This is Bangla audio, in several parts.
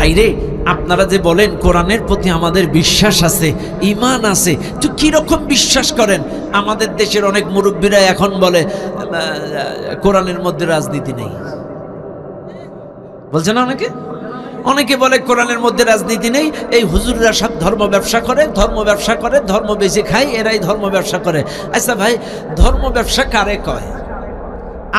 ভাইরে, আপনারা যে বলেন কোরআনের প্রতি আমাদের বিশ্বাস আছে, ঈমান আছে, তো কিরকম বিশ্বাস করেন? আমাদের দেশের অনেক মুরব্বীরা এখন বলে কোরআনের মধ্যে রাজনীতি নেই, বলছে না অনেকে? অনেকে বলে কোরআনের মধ্যে রাজনীতি নেই, এই হুজুররা সব ধর্ম ব্যবসা করে, ধর্ম বেশি খায়, এরাই ধর্ম ব্যবসা করে। আচ্ছা ভাই, ধর্ম ব্যবসা কারে কয়?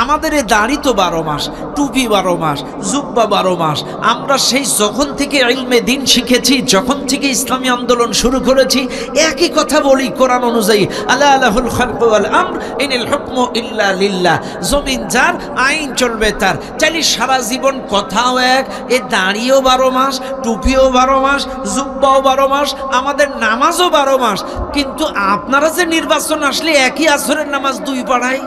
আমাদের এই দাড়ি তো 12 মাস, টুপি 12 মাস, জুব্বা 12 মাস। আমরা সেই যখন থেকে ইলমে দিন শিখেছি, যখন থেকে ইসলামী আন্দোলন শুরু করেছি, একই কথা বলি কোরআন অনুযায়ী, আলা লাহুল খালকু ওয়াল আমর ইনিল হুকমু ইল্লা লিল্লাহ। জমিন যার, আইন চলবে তার। চাইলে সারা জীবন কথাও এক, এ দাড়িও 12 মাস, টুপিও 12 মাস, জুব্বাও 12 মাস, আমাদের নামাজও 12 মাস। কিন্তু আপনারা যে নির্বাচন আসলে একই আসরের নামাজ 2 পড়ায়,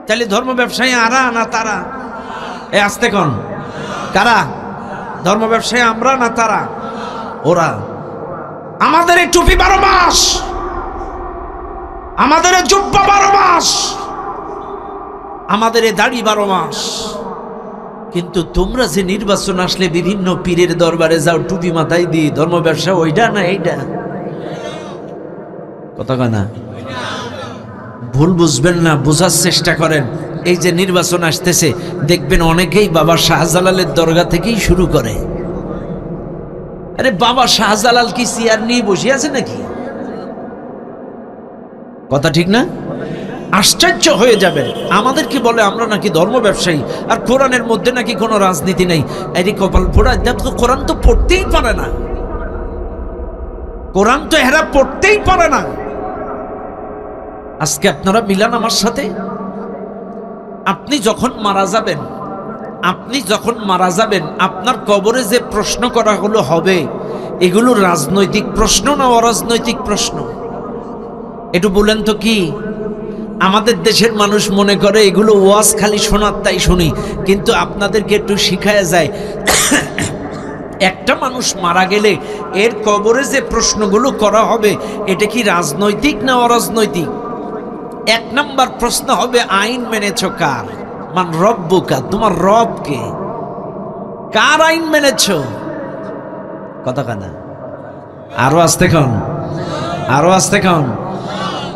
তাহলে ধর্ম ব্যবসায়ী আরা না তারা? এ আসতে কোন কারা? ধর্ম ব্যবসায়ী আমরা না তারা? ওরা। আমাদের এই টুপি 12 মাস, আমাদের এই জুব্বা 12 মাস, আমাদের এই দাড়ি 12 মাস। কিন্তু তোমরা যে নির্বাচন আসলে বিভিন্ন পীরের দরবারে যাও, টুপি মাথায় দিয়ে, ধর্ম ব্যবসা ওইটা না এইটা? কথা কয় না? ভুল বুঝবেন না, বোঝার চেষ্টা করেন। এই যে নির্বাচন আসতেছে, দেখবেন অনেকেই বাবা শাহজালালের দরগা থেকেই শুরু করে। আরে বাবা শাহজালাল কি চেয়ার নিয়ে বসে আছে নাকি? কথা ঠিক না? আশ্চর্য হয়ে যাবেন। আমাদেরকে বলে আমরা নাকি ধর্ম ব্যবসায়ী, আর কোরআনের মধ্যে নাকি কোনো রাজনীতি নেই। এই কপাল পোড়া, কোরআন তো পড়তেই পারে না, কোরআন তো এরা পড়তেই পারে না। আজকে আপনারা মিলান আমার সাথে, আপনি যখন মারা যাবেন, আপনার কবরে যে প্রশ্ন করা হলো হবে, এগুলো রাজনৈতিক প্রশ্ন না অরাজনৈতিক প্রশ্ন? একটু বলেন তো কি? আমাদের দেশের মানুষ মনে করে এগুলো ওয়াজ খালি শোনার, তাই শুনি। কিন্তু আপনাদেরকে একটু শিখায়া যায়, একটা মানুষ মারা গেলে এর কবরে যে প্রশ্নগুলো করা হবে, এটা কি রাজনৈতিক না অরাজনৈতিক? 1 নম্বর প্রশ্ন হবে, আইন মেনেছ কার? মান রব্বুকা, তোমার রব কে? কার আইন মেনেছ? কথা কানা, আরো আসতে কন, আরো আসতে কন।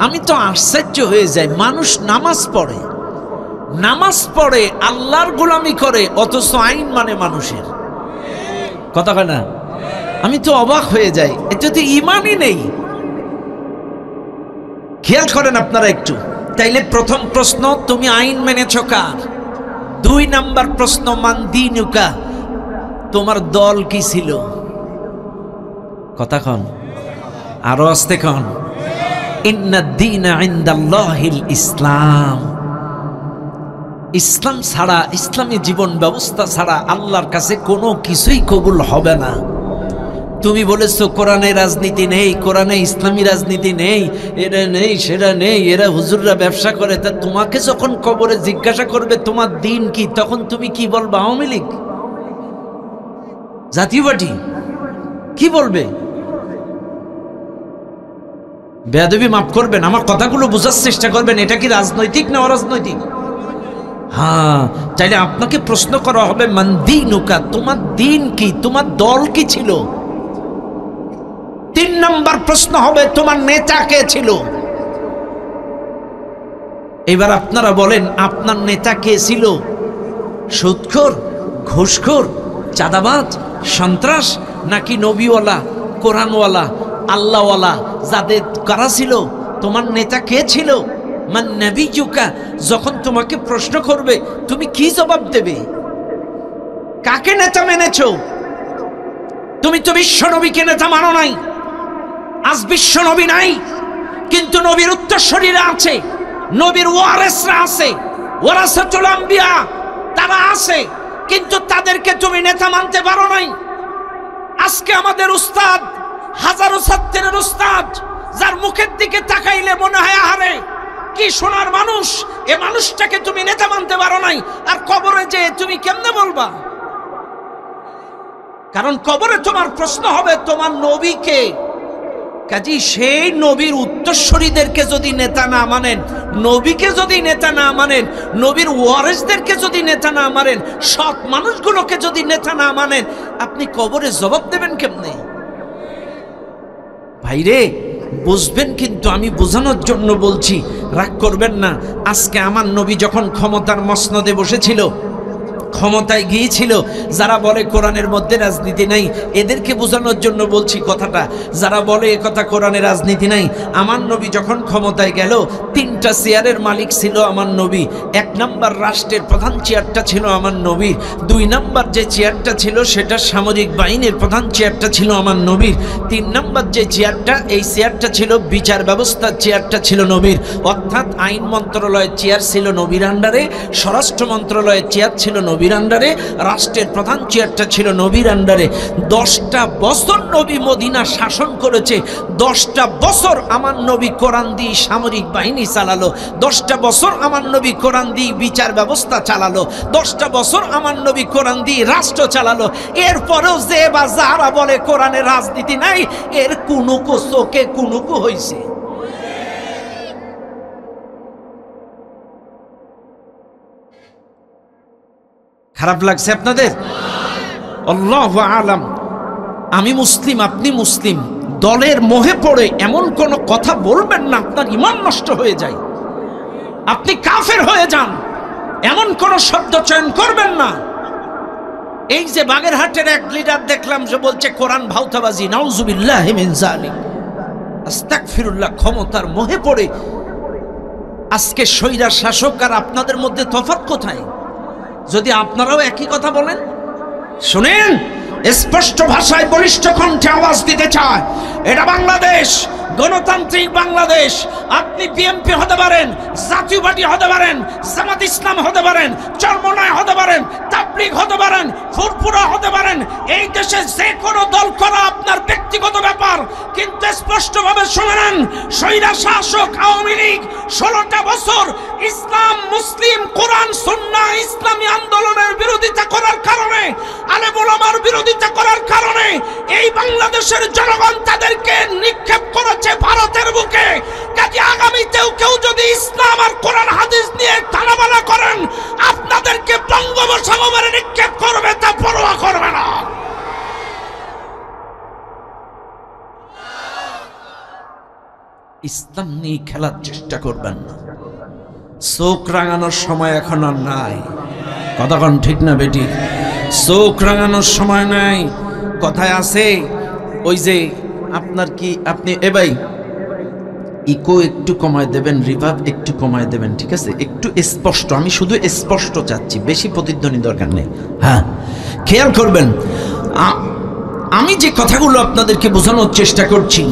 আমি তো আশ্চর্য হয়ে যাই, মানুষ নামাজ পড়ে, আল্লাহর গোলামি করে, অথচ আইন মানে মানুষের। কথা কয় না? আমি তো অবাক হয়ে যাই, এটা তো ঈমানই নেই। খেয়াল করেন আপনারা একটু। তাইলে প্রথম প্রশ্ন, তুমি আইন মেনেছ কার? 2 নাম্বার প্রশ্ন, মান দীনুকা, তোমার দল কি ছিল? কথা কন, আরো আসতে কন। ইন্নাদ দীনা ইনদাল্লাহিল ইসলাম। ইসলাম ছাড়া, ইসলামী জীবন ব্যবস্থা ছাড়া আল্লাহর কাছে কোনো কিছুই কবুল হবে না। তুমি বলেছো কোরআনে রাজনীতি নেই, কোরআনে ইসলামী রাজনীতি নেই, এটা নেই সেটা নেই, এরা হুজুররা ব্যবসা করে। তা তোমাকে যখন কবরে জিজ্ঞাসা করবে তোমার দিন কি, তখন তুমি কি বলবে? আওয়ামী লীগ, জাতীয় পার্টি, কি বলবে? বেয়াদবি মাফ করবেন, আমার কথাগুলো বোঝার চেষ্টা করবেন। এটা কি রাজনৈতিক না অরাজনৈতিক? হ্যাঁ, তাইলে আপনাকে প্রশ্ন করা হবে, মান দীনুকা, তোমার দিন কি, তোমার দল কি ছিল? 3 নম্বর প্রশ্ন হবে, তোমার নেতা কে ছিল? এবার আপনারা বলেন, আপনার নেতা কে ছিল? সুদখোর, ঘুষখোর, চাঁদাবাজ, সন্ত্রাস, নাকি নবীওয়ালা, কোরআনওয়ালা, আল্লাহওয়ালা? যাদের কারা ছিল? তোমার নেতা কে ছিল? মান নবিয়ুকা, যখন তোমাকে প্রশ্ন করবে তুমি কি জবাব দেবে? কাকে নেতা মেনেছো? তুমি তো বিশ্ব নবীকে নেতা মানো নাই। আজ বিশ্ব নবী নাই, কিন্তু নবীর উত্তরসূরিরা আছে, নবীর ওয়ারিসরা আছে, ওয়ারাসাতুল আম্বিয়া তারা আছে, কিন্তু তাদেরকে তুমি নেতা মানতে পারো নাই। আজকে আমাদের উস্তাদ, হাজারো ছাত্রের উস্তাদ, যার মুখের দিকে তাকাইলে মনে হয় আহারে কি সোনার মানুষ, এ মানুষটাকে তুমি নেতা মানতে পারো নাই। আর কবরে যে তুমি কেমনে বলবা? কারণ কবরে তোমার প্রশ্ন হবে তোমার নবীকে। কাজী সেই নবীর উত্তরসূরিদেরকে যদি নেতা না মানেন, নবীকে যদি নেতা না মানেন, নবীর ওয়ারিসদেরকে যদি নেতা না মানেন, সৎ মানুষগুলোকে যদি নেতা না মানেন, আপনি কবরে জবাব দেবেন কেমনে? ভাইরে বুঝবেন, কিন্তু আমি বোঝানোর জন্য বলছি, রাগ করবেন না। আজকে আমার নবী যখন ক্ষমতার মসনদে বসেছিল, ক্ষমতায় গিয়েছিল, যারা বলে কোরআনের মধ্যে রাজনীতি নাই, এদেরকে বোঝানোর জন্য বলছি কথাটা। যারা বলে একথা কোরআনে রাজনীতি নাই, আমার নবী যখন ক্ষমতায় গেল, 3টা চেয়ারের মালিক ছিল আমার নবী। 1 নাম্বার রাষ্ট্রের প্রধান চেয়ারটা ছিল আমার নবীর। 2 নাম্বার যে চেয়ারটা ছিল সেটা সামরিক বাহিনীর প্রধান চেয়ারটা ছিল আমার নবীর। 3 নাম্বার যে চেয়ারটা, এই চেয়ারটা ছিল বিচার ব্যবস্থার চেয়ারটা ছিল নবীর। অর্থাৎ আইন মন্ত্রণালয়ের চেয়ার ছিল নবীর আন্ডারে, স্বরাষ্ট্র মন্ত্রণালয়ের চেয়ার ছিল নবীর আন্ডারে, রাষ্ট্রের প্রধান চেয়ারটা ছিল নবীর আন্ডারে। 10টা বছর নবী মদিনা শাসন করেছে। 10টা বছর আমার নবী কোরআন দিয়ে সামরিক বাহিনী চালালো। 10টা বছর আমার নবী কোরআন দিয়ে বিচার ব্যবস্থা চালালো। 10টা বছর আমার নবী কোরআন দিয়ে রাষ্ট্র চালালো। এরপরেও যে বা যারা বলে কোরআনে রাজনীতি নাই, এর কুনুকু চোখে কুনুকু হয়েছে। খারাপ লাগছে আপনাদের? আল্লাহু আলাম। আমি মুসলিম, আপনি মুসলিম, দলের মোহে পড়ে এমন কোন কথা বলবেন না আপনার ঈমান নষ্ট হয়ে যায়, আপনি কাফের হয়ে যান, এমন কোন শব্দ চয়ন করবেন না। এই যে বাগেরহাটের এক লিডার দেখলাম যে বলছে কোরআন ভাউতাবাজি, নাউজুবিল্লাহি মিন যালিক, আস্তাগফিরুল্লাহ। ক্ষমতার মোহে পড়ে আজকে স্বৈরা শাসক আর আপনাদের মধ্যে তফাৎ কোথায়? যদি আপনারাও একই কথা বলেন, শুনেন, স্পষ্ট ভাষায় বলিষ্ঠ কণ্ঠে আওয়াজ দিতে চায়, এটা বাংলাদেশ, গণতান্ত্রিক বাংলাদেশ। আপনি বিএনপি হতে পারেন, জাতীয় পার্টি হতে পারেন, জামাত ইসলাম হতে পারেন, চরমনায় হতে পারেন, তাবলীগ হতে পারেন, ফুরফুরা হতে পারেন। এই দেশে যে কোনো দল করা আপনার ব্যক্তিগত ব্যাপার, কিন্তু স্পষ্টভাবে শুনে নেন, স্বৈরা শাসক আওয়ামী লীগ 16টা বছর ইসলাম, মুসলিম, কোরআন, সুন্নাহ, ইসলামী আন্দোলনের বিরোধিতা করার কারণে, আলেম ওলামার বিরোধিতা করার কারণে এই বাংলাদেশের জনগণ তাদেরকে নিক্ষেপ করেছে ভারতের বুকে। কাজে আগামীতেও কেউ যদি ইসলাম আর কোরআন হাদিস নিয়ে টানাবানা করেন, আপনাদেরকে বঙ্গোপসাগরে নিক্ষেপ করবে, তা পরোয়া করবে না। ইসলাম নিয়ে খেলার চেষ্টা করবেন না। চোখ রাঙানোর সময় এখন আর নাই। কতক্ষণ ঠিক না বেটি? চোখ রাঙানোর সময় নাই। কথায় আছে, ওই যে আপনার কি, আপনি এ ভাই ইকো একটু কমায় দেবেন, রিভার্ব একটু কমায় দেবেন, ঠিক আছে? একটু স্পষ্ট, আমি শুধু স্পষ্ট চাচ্ছি, বেশি প্রতিধ্বনি দরকার নেই। হ্যাঁ, খেয়াল করবেন, আমি যে কথাগুলো আপনাদেরকে বোঝানোর চেষ্টা করছি,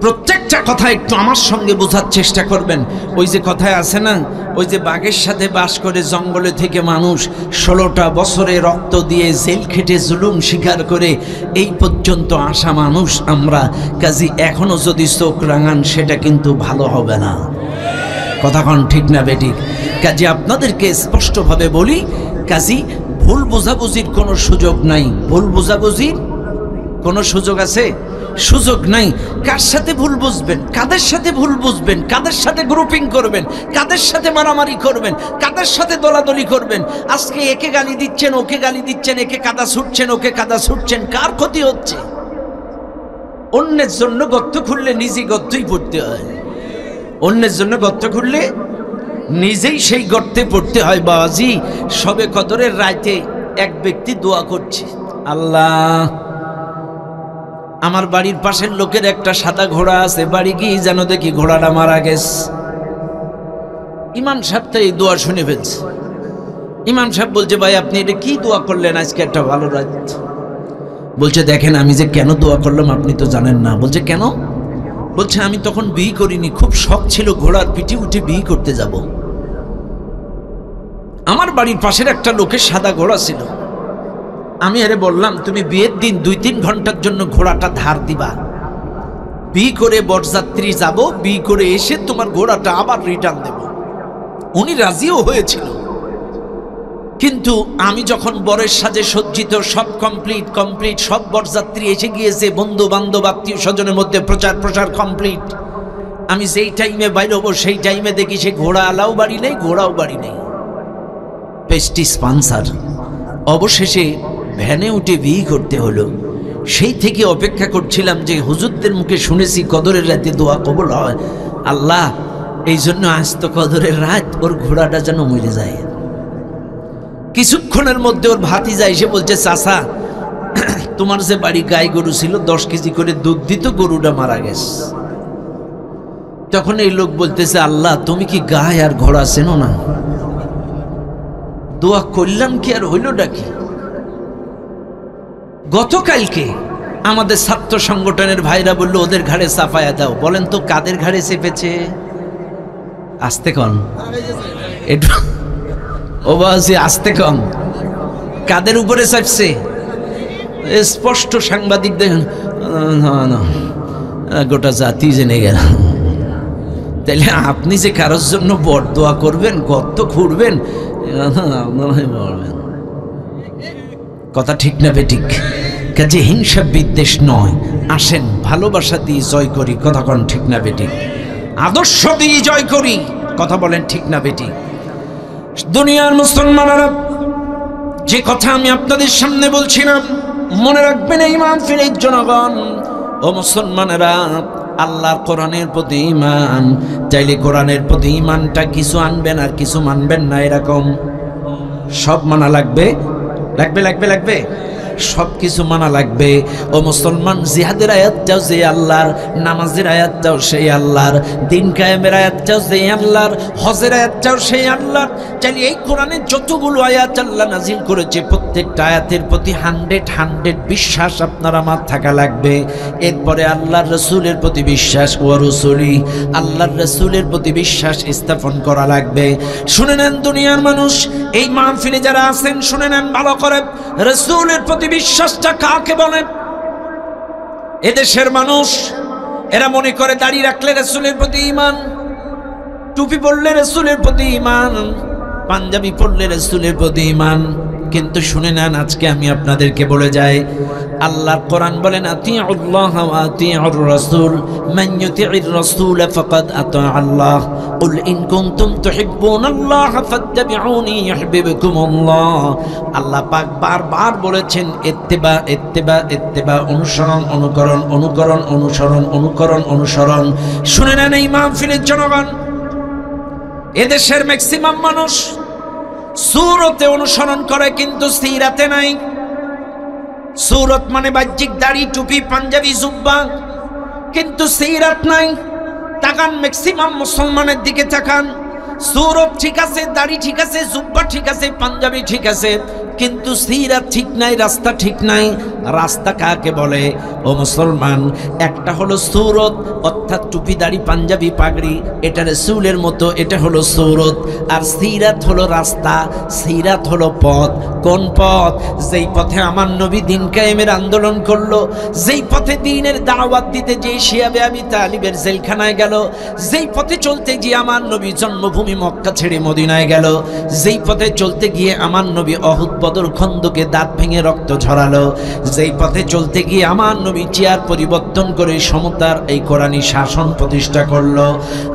প্রত্যেকটা কথা একটু আমার সঙ্গে বোঝার চেষ্টা করবেন। ওই যে কথায় আছে না, ওই যে বাঘের সাথে বাস করে জঙ্গলে থেকে মানুষ 16টা বছরে রক্ত দিয়ে জেল খেটে জুলুম স্বীকার করে এই পর্যন্ত আসা মানুষ আমরা। কাজী এখনো যদি চোখ রাঙান, সেটা কিন্তু ভালো হবে না। কথাক্ষণ ঠিক না বেটি? কাজী আপনাদেরকে স্পষ্টভাবে বলি, কাজী ভুল বোঝাবুঝির কোনো সুযোগ নাই। ভুল বোঝাবুঝির কোনো সুযোগ আছে? সুযোগ নাই। কার সাথে ভুল বুঝবেন, কাদের সাথে ভুল বুঝবেন, কাদের সাথে গ্রুপিং করবেন, কাদের সাথে মারামারি করবেন, কাদের সাথে দলাদলি করবেন। আজকে একে গালি দিচ্ছেন, ওকে গালি দিচ্ছেন, একে কাদা ছুটছেন, ওকে কাদা ছুটছেন, কার ক্ষতি হচ্ছে? অন্যের জন্য গর্ত খুললে নিজেই গর্তই পড়তে হয়। অন্যের জন্য গর্ত খুললে নিজেই সেই গর্তে পড়তে হয়। বাবাজি, সবে কদরের রাতে এক ব্যক্তি দোয়া করছে, আল্লাহ, আমার বাড়ির পাশের লোকের একটা সাদা ঘোড়া আছে, বাড়ি গিয়ে যেন দেখি ঘোড়াটা মারা গেছে। ইমাম সাহেব তো এই দোয়া শুনে ফেলছে। ইমাম সাহেব বলছে, ভাই আপনি এটা কি দোয়া করলেন আজকে একটা ভালো রাত? বলছে, দেখেন আমি যে কেন দোয়া করলাম আপনি তো জানেন না। বলছে, কেন? বলছে, আমি তখন বিয়ে করিনি, খুব শখ ছিল ঘোড়ার পিঠে উঠে বিয়ে করতে যাব। আমার বাড়ির পাশের একটা লোকের সাদা ঘোড়া ছিল। আমি আরে বললাম, তুমি বিয়ের দিন 2-3 ঘন্টার জন্য ঘোড়াটা ধার দিবা, বিয়ে করে বরযাত্রী যাব, বিয়ে করে এসে তোমার ঘোড়াটা আবার রিটার্ন দেব। উনি রাজিও হয়েছিল। কিন্তু আমি যখন বরের সাজে সজ্জিত, সব কমপ্লিট, সব বরযাত্রী এসে গিয়েছে, বন্ধু বান্ধব আত্মীয় স্বজনের মধ্যে প্রচার কমপ্লিট, আমি যেই টাইমে বাইর হবো সেই টাইমে দেখি সে ঘোড়া আলাও বাড়ি নেই, ঘোড়াও বাড়ি নেই। Pastry sponsor. অবশেষে ভ্যানে উঠে বিয়ে করতে হলো। সেই থেকে অপেক্ষা করছিলাম যে হুজুরদের মুখে শুনেছি কদরের রাতে দোয়া কবুল হয়। আল্লাহ, এই জন্য আজ তো কদরের রাত, ওর ঘোড়াটা যেন মরে যায়। কিছুক্ষণের মধ্যে ওর ভাতিজা এসে বলছে, চাচা তোমার যে বাড়ি গাই গরু ছিল 10 কেজি করে দুধ দিত, গরুটা মারা গেছে। তখন এই লোক বলতেছে, আল্লাহ তুমি কি গাই আর ঘোড়া চেনো না? দোয়া করলাম কি আর হইলটা কি? গতকালকে আমাদের ছাত্র সংগঠনের ভাইরা বললো ওদের ঘাড়ে চাপায়া দাও। বলেন তো কাদের ঘাড়ে চেপেছে? আস্তে কন একটু, ও বাজি আস্তে কন। কাদের উপরে চাপছে? স্পষ্ট সাংবাদিক দেখেন, গোটা জাতি জেনে গেল। তাইলে আপনি যে কারোর জন্য বরদোয়া করবেন, গর্ত খুঁড়বেন, কথা ঠিক না বেঠিক? কাজে হিংসা বিদ্বেষ নয়, আসেন ভালোবাসা দিয়ে জয় করি। কথা কন ঠিক না বেঠিক? আদর্শ দিয়ে জয় করি। কথা বলেন ঠিক না বেঠিক? দুনিয়ার মুসলমানেরা, যে কথা আমি আপনাদের সামনে বলছিলাম মনে রাখবেন এই মাহফিলের জনগণ ও মুসলমানেরা। আল্লাহর কোরআনের প্রতি ঈমান, চাইলে কোরআনের প্রতি ঈমানটা কিছু আনবেন আর কিছু মানবেন না, এরকম সব মানা লাগবে, লাগবে লাগবে লাগবে, সব কিছু মানা লাগবে। ও মুসলমান, জিহাদের আয়াতটাও যে আল্লাহর, নামাজের আয়াতটাও সেই আল্লাহর, দিন কায়েমের আয়াতটাও যে আল্লাহর, হজের আয়াতটাও সেই আল্লাহর। চাইলে এই কোরআনের যতগুলো আয়াত আল্লাহ নাজিল করেছে প্রত্যেকটা আয়াতের প্রতি 100 বিশ্বাস আপনার আমার থাকা লাগবে। এরপরে আল্লাহর রসুলের প্রতি বিশ্বাস, ও রসুলি আল্লাহর রসুলের প্রতি বিশ্বাস স্থাপন করা লাগবে। শুনে নেন দুনিয়ার মানুষ, এই মাহফিলে যারা আছেন শুনে নেন ভালো করে, রসুলের প্রতি বিশ্বাসটা কাকে বলে? এদেশের মানুষ এরা মনে করে দাড়ি রাখলে রাসূলের প্রতি ঈমান, টুপি পরলে রাসূলের প্রতি ঈমান, পাঞ্জাবি পরলে রাসূলের প্রতি ঈমান। কিন্তু শুনে নেন, আজকে আমি আপনাদেরকে বলে যাই, আল্লাহর কোরআন বলেন আতিউল্লাহ ওয়া আতিউর রাসূল, মান ইউতিউর রাসূল ফাকাদ আতা আল্লাহ, কুল ইন কুনতুম তুহিব্বুনাল্লাহ ফাত্তাবিউনি ইউহিব্বুকুমুল্লাহ। আল্লাহ পাক বারবার বলেছেন ইত্তিবা ইত্তিবা ইত্তিবা, অনুসরণ অনুকরণ অনুকরণ অনুসরণ অনুকরণ অনুসরণ। শুনে নেন এই মাহফিলের জনগণ, এদেশের ম্যাক্সিমাম মানুষ সূরতে অনুসরণ করে কিন্তু সিরাতে নাই। সূরত মানে বাহ্যিক দাড়ি টুপি পাঞ্জাবি জুব্বা, কিন্তু সিরাত নাই। তাকান ম্যাক্সিমাম মুসলমানের দিকে তাকান, সূরত ঠিক আছে, দাড়ি ঠিক আছে, জুব্বা ঠিক আছে, পাঞ্জাবি ঠিক আছে, কিন্তু সিরাত ঠিক নাই, রাস্তা ঠিক নাই। রাস্তা কাকে বলে ও মুসলমান? একটা হলো সূরত, অর্থাৎ টুপি দাড়ি পাঞ্জাবি পাগড়ি, এটা রাসূলের মতো, এটা হলো সূরত। আর সিরাত হলো রাস্তা, সিরাত হলো পথ। কোন পথ? যেই পথে আমার নবী দিন কায়েমের আন্দোলন করলো, যেই পথে দ্বীনের দাওয়াত দিতে যে শিয়াবে আবি তালিবের জেলখানায় গেল, যেই পথে চলতে গিয়ে আমার নবী জন্মভূমি মক্কা ছেড়ে মদিনায় গেল, যেই পথে চলতে গিয়ে আমার নবী অহুদ বদর খন্দকে দাঁত ভেঙে রক্ত ঝরালো, যেই পথে চলতে গিয়ে আমার নবী চেয়ার পরিবর্তন করে সমতার এই কোরআনী শাসন প্রতিষ্ঠা করলো।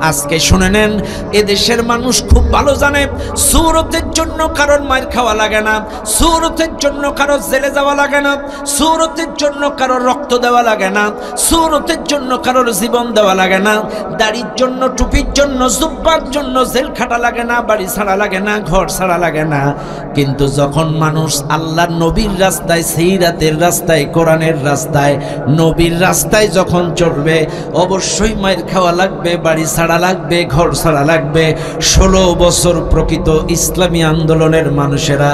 আজকে শুনে নেন, এদেশের মানুষ খুব ভালো জানে সূরতের জন্য কারোর মার খাওয়া লাগে না, সূরতের জন্য কারোর জেলে যাওয়া লাগে না, সূরতের জন্য কারোর রক্ত দেওয়া লাগে না, সূরতের জন্য কারোর জীবন দেওয়া লাগে না, দাড়ির জন্য টুপির জন্য জুব্বার জন্য জেল খাটা লাগে না, বাড়ি ছাড়া লাগে না, ঘর ছাড়া লাগে না। কিন্তু যখন মানুষ আল্লাহর নবীর রাস্তায়, সিরাতের রাস্তায়, কোরআনের রাস্তায়, নবীর রাস্তায় যখন চলবে, অবশ্যই মায়ের খাওয়া লাগবে, বাড়ি ছাড়া লাগবে, ঘর ছাড়া লাগবে। 16 বছর প্রকৃত ইসলামী আন্দোলনের মানুষেরা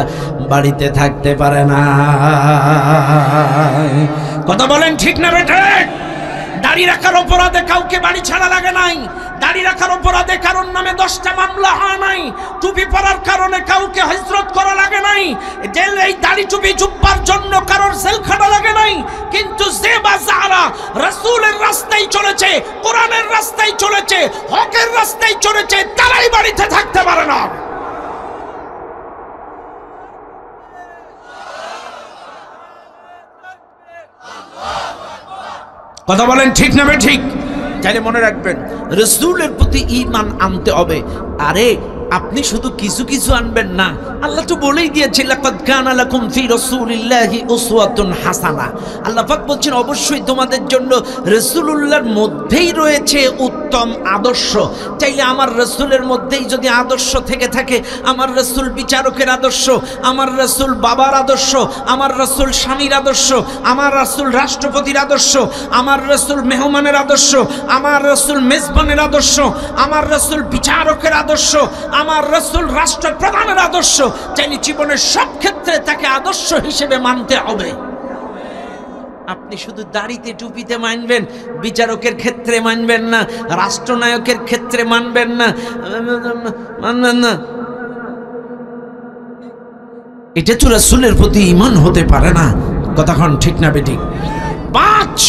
বাড়িতে থাকতে পারে না। কথা বলেন ঠিক না বেঠে? দাড়ি রাখার অপরাধে কাউকে বাড়ি ছাড়া লাগে নাই, দাড়ি রাখার অপরাধে কারোর নামে 10টা মামলা হয় নাই, টুপি পরার কারণে কাউকে হিজরত করা লাগে নাই, এই দাড়ি টুপি জুব্বার জন্য কারোর জেল খাটা লাগে নাই। কিন্তু যে বা যারা রাসূলের রাস্তায় চলেছে, কোরআনের রাস্তায় চলেছে, হকের রাস্তায় চলেছে, তারাই বাড়িতে থাকতে পারে না। কথা বলেন ঠিক না ঠিক? তাহলে মনে রাখবেন রাসূলের প্রতি ঈমান আনতে হবে। আরে আপনি শুধু কিছু কিছু আনবেন না, আল্লাহ তো বলেই দিয়েছে লাকাদ কানা লাকুম ফি রাসূলিল্লাহি উসওয়াতুন হাসানা। আল্লাহ পাক বলছেন অবশ্যই তোমাদের জন্য রাসূলুল্লাহর মধ্যেই রয়েছে উত্তম আদর্শ। চাইলে আমার রাসূলের মধ্যেই যদি আদর্শ থেকে থাকে, আমার রাসূল বিচারকের আদর্শ, আমার রাসূল বাবার আদর্শ, আমার রাসূল স্বামীর আদর্শ, আমার রাসূল রাষ্ট্রপতির আদর্শ, আমার রাসূল মেহমানের আদর্শ, আমার রাসূল মেজবানের আদর্শ, আমার রাসূল বিচারকের আদর্শ, আমার রাসূল রাষ্ট্রপ্রধানের আদর্শ, চাইলে জীবনের সব ক্ষেত্রে তাকে আদর্শ হিসেবে মানতে হবে। আপনি শুধু দাড়িতে টুপিতে মানবেন, বিচারকের ক্ষেত্রে মানবেন না, রাষ্ট্রনায়কের ক্ষেত্রে মানবেন না, মানবেন না, এটা তো রাসূলের প্রতি ঈমান হতে পারে না। কথাক্ষণ ঠিক না বেঠিক? 5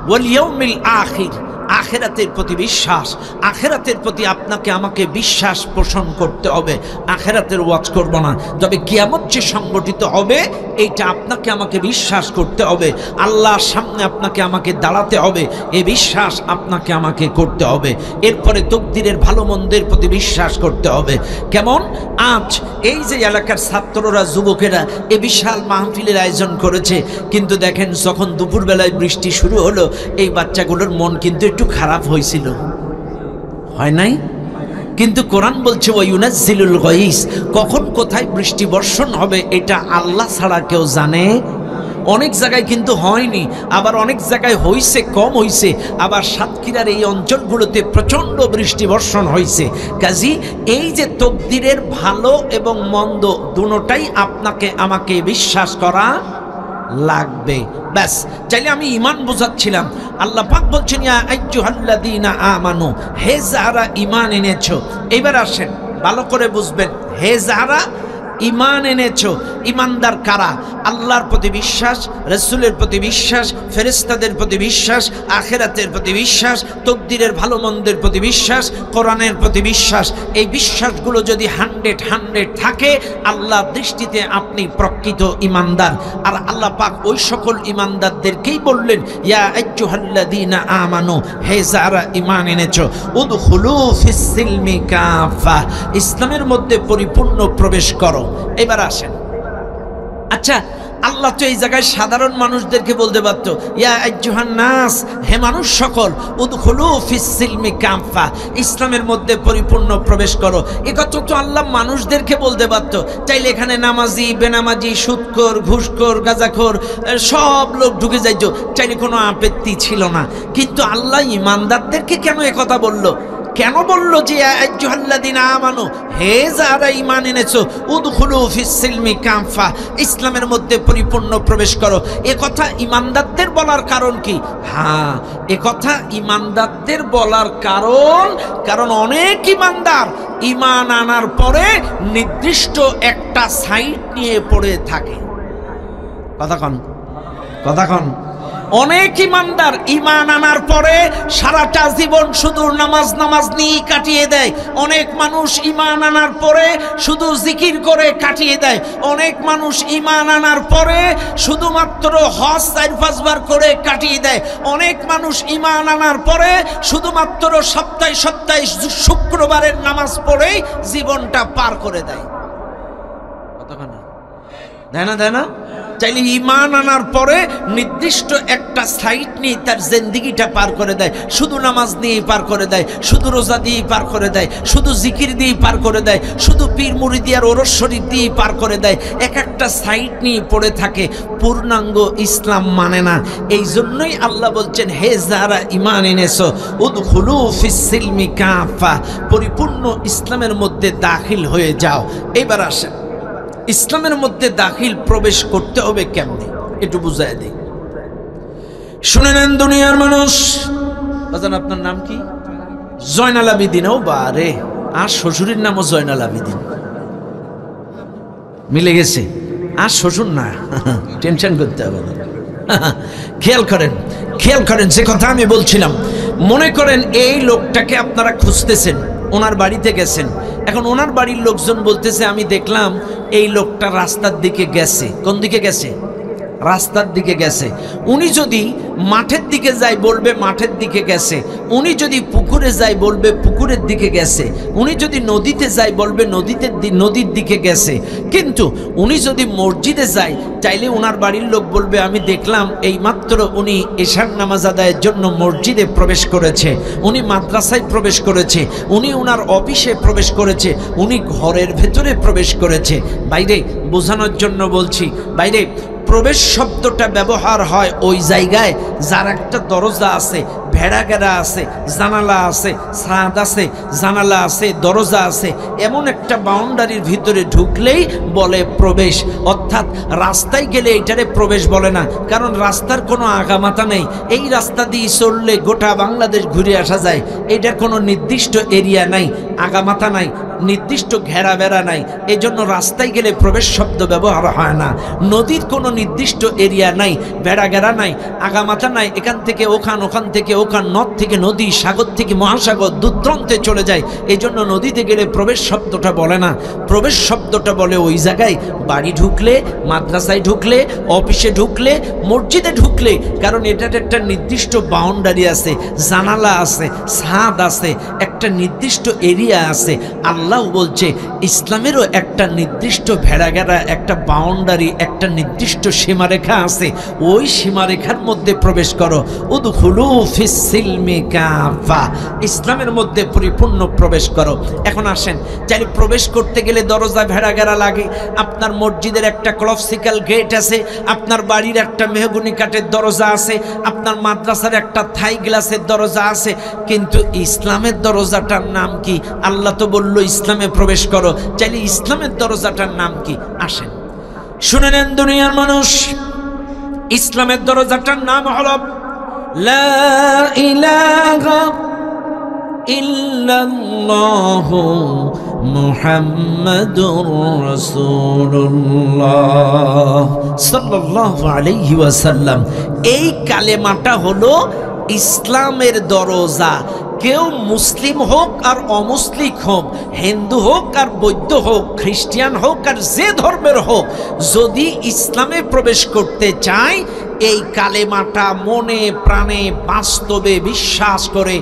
ওয়াল ইয়াউমিল আখির, আখিরাতের প্রতি বিশ্বাস। আখিরাতের প্রতি আপনাকে আমাকে বিশ্বাস পোষণ করতে হবে। আখিরাতের ওয়াজ করব না, তবে কিয়ামত যে সংগঠিত হবে এইটা আপনাকে আমাকে বিশ্বাস করতে হবে। আল্লাহর সামনে আপনাকে আমাকে দাঁড়াতে হবে, এই বিশ্বাস আপনাকে আমাকে করতে হবে। এরপরে তকদিরের ভালো মন্দের প্রতি বিশ্বাস করতে হবে। কেমন? আজ এই যে এলাকার ছাত্ররা, যুবকেরা এই বিশাল মাহফিলের আয়োজন করেছে, কিন্তু দেখেন যখন দুপুরবেলায় বৃষ্টি শুরু হলো, এই বাচ্চাগুলোর মন কিন্তু একটু খারাপ হয়েছিল, হয় নাই? কিন্তু কোরআন বলছে ওয়ায়ুনাজ্জিলুল গায়স, কখন কোথায় বৃষ্টি বর্ষণ হবে এটা আল্লাহ ছাড়া কেউ জানে। অনেক জায়গায় কিন্তু হয়নি, আবার অনেক জায়গায় হইছে, কম হইছে, আবার সাতক্ষীরার এই অঞ্চলগুলোতে প্রচণ্ড বৃষ্টি বর্ষণ হয়েছে। কাজী এই যে তকদিরের ভালো এবং মন্দ দুটোটাই আপনাকে আমাকে বিশ্বাস করা লাগবে। ব্যাস, চাইলে আমি ঈমান বোঝাচ্ছিলাম। আল্লাহ পাক বলছেন ইয়া আইয়ুহাল্লাযীনা আমানু, হে যারা ঈমান এনেছো। এবার আসেন ভালো করে বুঝবেন, হে যারা ঈমান এনেছো, ঈমানদার কারা? আল্লাহর প্রতি বিশ্বাস, রাসূলের প্রতি বিশ্বাস, ফেরেশতাদের প্রতি বিশ্বাস, আখিরাতের প্রতি বিশ্বাস, তকদিরের ভালো মন্দের প্রতি বিশ্বাস, কোরআনের প্রতি বিশ্বাস। এই বিশ্বাসগুলো যদি 100 থাকে, আল্লাহর দৃষ্টিতে আপনি প্রকৃত ঈমানদার। আর আল্লাহ পাক ওই সকল ঈমানদারদেরকেই বললেন ইয়া আইয়ুহাল্লাযীনা আমানু, হে যারা ঈমান এনেছো, উদখুলু ফিস সিলমি কাফা, ইসলামের মধ্যে পরিপূর্ণ প্রবেশ করো। এবার আসেন, আচ্ছা আল্লাহ তো এই জায়গায় সাধারণ মানুষদেরকে বলতে পারতো ইয়া আইয়ুহান নাস, হে মানুষ সকল, উদখুলু ফিস সিলমি কাফা, ইসলামের মধ্যে পরিপূর্ণ প্রবেশ করো। এ কথা তো আল্লাহ মানুষদেরকে বলতে পারতো। চাইলে এখানে নামাজি, বেনামাজি, সুদখোর, ঘুষখোর, গাঁজাখোর সব লোক ঢুকে যাইতো, চাইলে কোনো আপত্তি ছিল না। কিন্তু আল্লাহ ঈমানদারদেরকে কেন এ কথা বললো? কেন বললো যে আইয়ুহাল্লাযীনা আমানু, হে যারা ঈমান এনেছো, উদখুলু ফিস সিলমি কাফা, ইসলামের মধ্যে পরিপূর্ণ প্রবেশ করো। এ কথা ঈমানদারদের বলার কারণ কি? হ্যাঁ, এ কথা ঈমানদারদের বলার কারণ অনেক ঈমানদার ঈমান আনার পরে নির্দিষ্ট একটা সাইট নিয়ে পড়ে থাকে। কথা কন। অনেক ঈমানদার ঈমান আনার পরে সারাটা জীবন শুধু নামাজ নিয়ে কাটিয়ে দেয়। অনেক মানুষ ঈমান আনার পরে শুধু জিকির করে কাটিয়ে দেয়। অনেক মানুষ ঈমান আনার পরে শুধুমাত্র হজ 4-5 বার করে কাটিয়ে দেয়। অনেক মানুষ ঈমান আনার পরে শুধুমাত্র সপ্তাহে শুক্রবারের নামাজ পড়েই জীবনটা পার করে দেয়। দেয় না? চাইলে ঈমান আনার পরে নির্দিষ্ট একটা সাইট নিয়ে তার জিন্দেগিটা পার করে দেয়। শুধু নামাজ দিয়ে পার করে দেয়, শুধু রোজা দিয়ে পার করে দেয়, শুধু জিকির দিয়ে পার করে দেয়, শুধু পীর মুরিদি আর ওরস শরীফ দিয়ে পার করে দেয়। একটা সাইট নিয়ে পড়ে থাকে, পূর্ণাঙ্গ ইসলাম মানে না। এই জন্যই আল্লাহ বলছেন হে যারা ঈমান এনেছো, উদখুলু ফিস সিলমি কাফা, পরিপূর্ণ ইসলামের মধ্যে দাখিল হয়ে যাও। এবার আসেন, ইসলামের মধ্যে দাখিল প্রবেশ করতে হবে কেমনে একটু বুঝাই দিই। শুনে নেন দুনিয়ার মানুষ। বাজান আপনার নাম কি? জয়নাল আবেদিন। ও বারে, আর শ্বশুরের নামও জয়নাল আবেদিন, মিলে গেছে। আর শ্বশুর না, টেনশন করতে হবে না। খেয়াল করেন যে কথা আমি বলছিলাম। মনে করেন এই লোকটাকে আপনারা খুঁজতেছেন, ওনার বাড়িতে গেছেন। এখন ওনার বাড়ির লোকজন বলতেছে আমি দেখলাম এই লোকটা রাস্তার দিকে গেছে। কোন দিকে গেছে? রাস্তার দিকে গেছে। উনি যদি মাঠের দিকে যায় বলবে মাঠের দিকে গেছে, উনি যদি পুকুরে যায় বলবে পুকুরের দিকে গেছে, উনি যদি নদীতে যায় বলবে নদীর দিকে গেছে। কিন্তু উনি যদি মসজিদে যায় চাইলে ওনার বাড়ির লোক বলবে আমি দেখলাম এইমাত্র উনি এশার নামাজ আদায়ের জন্য মসজিদে প্রবেশ করেছে, উনি মাদ্রাসায় প্রবেশ করেছে, উনি ওনার অফিসে প্রবেশ করেছে, উনি ঘরের ভেতরে প্রবেশ করেছে। বাইরে বোঝানোর জন্য বলছি, বাইরে প্রবেশ শব্দটা ব্যবহার হয় ওই জায়গায় যার একটা দরজা আছে, ভেড়াঘেরা আছে, জানালা আছে, ছাদ আছে, জানালা আছে, দরজা আছে, এমন একটা বাউন্ডারির ভিতরে ঢুকলেই বলে প্রবেশ। অর্থাৎ রাস্তায় গেলে এটারে প্রবেশ বলে না, কারণ রাস্তার কোনো আগামাথা নেই। এই রাস্তা দিয়ে চললে গোটা বাংলাদেশ ঘুরে আসা যায়, এটার কোনো নির্দিষ্ট এরিয়া নাই, আগামাথা নাই, নির্দিষ্ট ঘেরা বেড়া নাই, এই জন্য রাস্তায় গেলে প্রবেশ শব্দ ব্যবহার হয় না। নদীর কোনো নির্দিষ্ট এরিয়া নাই, বেড়া ঘেরা নাই, আগামাথা নাই, এখান থেকে ওখান, ওখান থেকে ওখান, নদ থেকে নদী, সাগর থেকে মহাসাগর, দূরদূরান্তে চলে যায়, এই জন্য নদীতে গেলে প্রবেশ শব্দটা বলে না। প্রবেশ শব্দটা বলে ওই জায়গায় বাড়ি ঢুকলে, মাদ্রাসায় ঢুকলে, অফিসে ঢুকলে, মসজিদে ঢুকলে, কারণ এটার একটা নির্দিষ্ট বাউন্ডারি আছে, জানালা আছে, ছাদ আছে, একটা নির্দিষ্ট এরিয়া আছে। আল্লাহ বলছে ইসলামেরও একটা নির্দিষ্ট ভেড়াঘেরা, একটা বাউন্ডারি, একটা নির্দিষ্ট সীমারেখা আছে, ওই সীমারেখার মধ্যে প্রবেশ করো। উদখুলু ফিস সিলমি কাফা, ইসলামের মধ্যে পরিপূর্ণ প্রবেশ করো। এখন আসেন, চাইলে প্রবেশ করতে গেলে দরজা ভেড়াঘেরা লাগে, আপনার মসজিদের একটা ক্লফসিক্যাল গেট আছে, আপনার বাড়ির একটা মেহগুনি কাঠের দরজা আছে, আপনার মাদ্রাসার একটা থাই গ্লাসের দরজা আছে, কিন্তু ইসলামের দরজাটার নাম কি? আল্লাহ তো বললো ইসলামে প্রবেশ করো, চাইলে ইসলামের দরজাটার নাম কি? আসেন শুনে নেন দুনিয়ার মানুষ, ইসলামের দরজাটার নাম হলো লা ইলাহা ইল্লাল্লাহু মুহাম্মাদুর রাসূলুল্লাহ সাল্লাল্লাহু আলাইহি ওয়াসাল্লাম। এই কালেমাটা হলো ইসলামের দরজা। কেউ মুসলিম হোক আর অমুসলিম হোক, হিন্দু হোক আর বৌদ্ধ হোক, খ্রিস্টান হোক আর যে ধর্মের হোক, যদি ইসলামে প্রবেশ করতে চায় এই কালেমাটা মনে প্রাণে বাস্তবে বিশ্বাস করে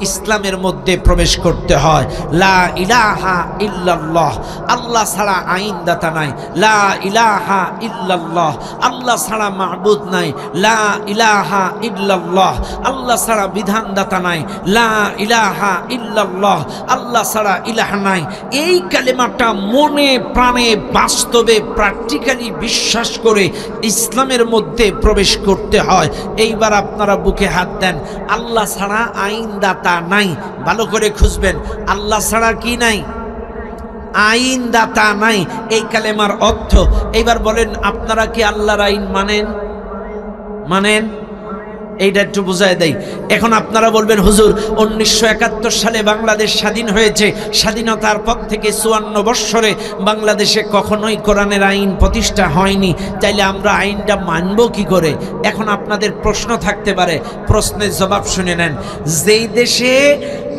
ইসলামের মধ্যে প্রবেশ করতে হয়। লা ইলাহা ইল্লাল্লাহ, আল্লাহ ছাড়া আইনদাতা নাই। লা ইলাহা ইল্লাল্লাহ, আল্লাহ ছাড়া মাবুদ নাই। লা ইলাহা ইল্লাল্লাহ, আল্লাহ ছাড়া বিধানদাতা নাই। লা ইলাহা ইল্লাল্লাহ, আল্লাহ ছাড়া ইলাহ নাই। এই কালেমাটা মনে প্রাণে বাস্তবে প্র্যাকটিক্যালি বিশ্বাস করে ইসলামের মধ্যে প্রবেশ করতে হয়। এইবার আপনারা বুকে হাত দেন, আল্লাহ ছাড়া আইনদাতা নাই। ভালো করে খুঁজবেন, আল্লাহ ছাড়া কি নাই? আইনদাতা নাই। এই কালেমার অর্থ। এইবার বলেন, আপনারা কি আল্লাহর আইন মানেন? মানেন? এইটা একটু বুঝায় দেই। এখন আপনারা বলবেন, হুজুর 1971 সালে বাংলাদেশ স্বাধীন হয়েছে, স্বাধীনতার পর থেকে 54 বৎসরে বাংলাদেশে কখনোই কোরআনের আইন প্রতিষ্ঠা হয়নি, তাইলে আমরা আইনটা মানব কি করে? এখন আপনাদের প্রশ্ন থাকতে পারে, প্রশ্নের জবাব শুনে নেন। যেই দেশে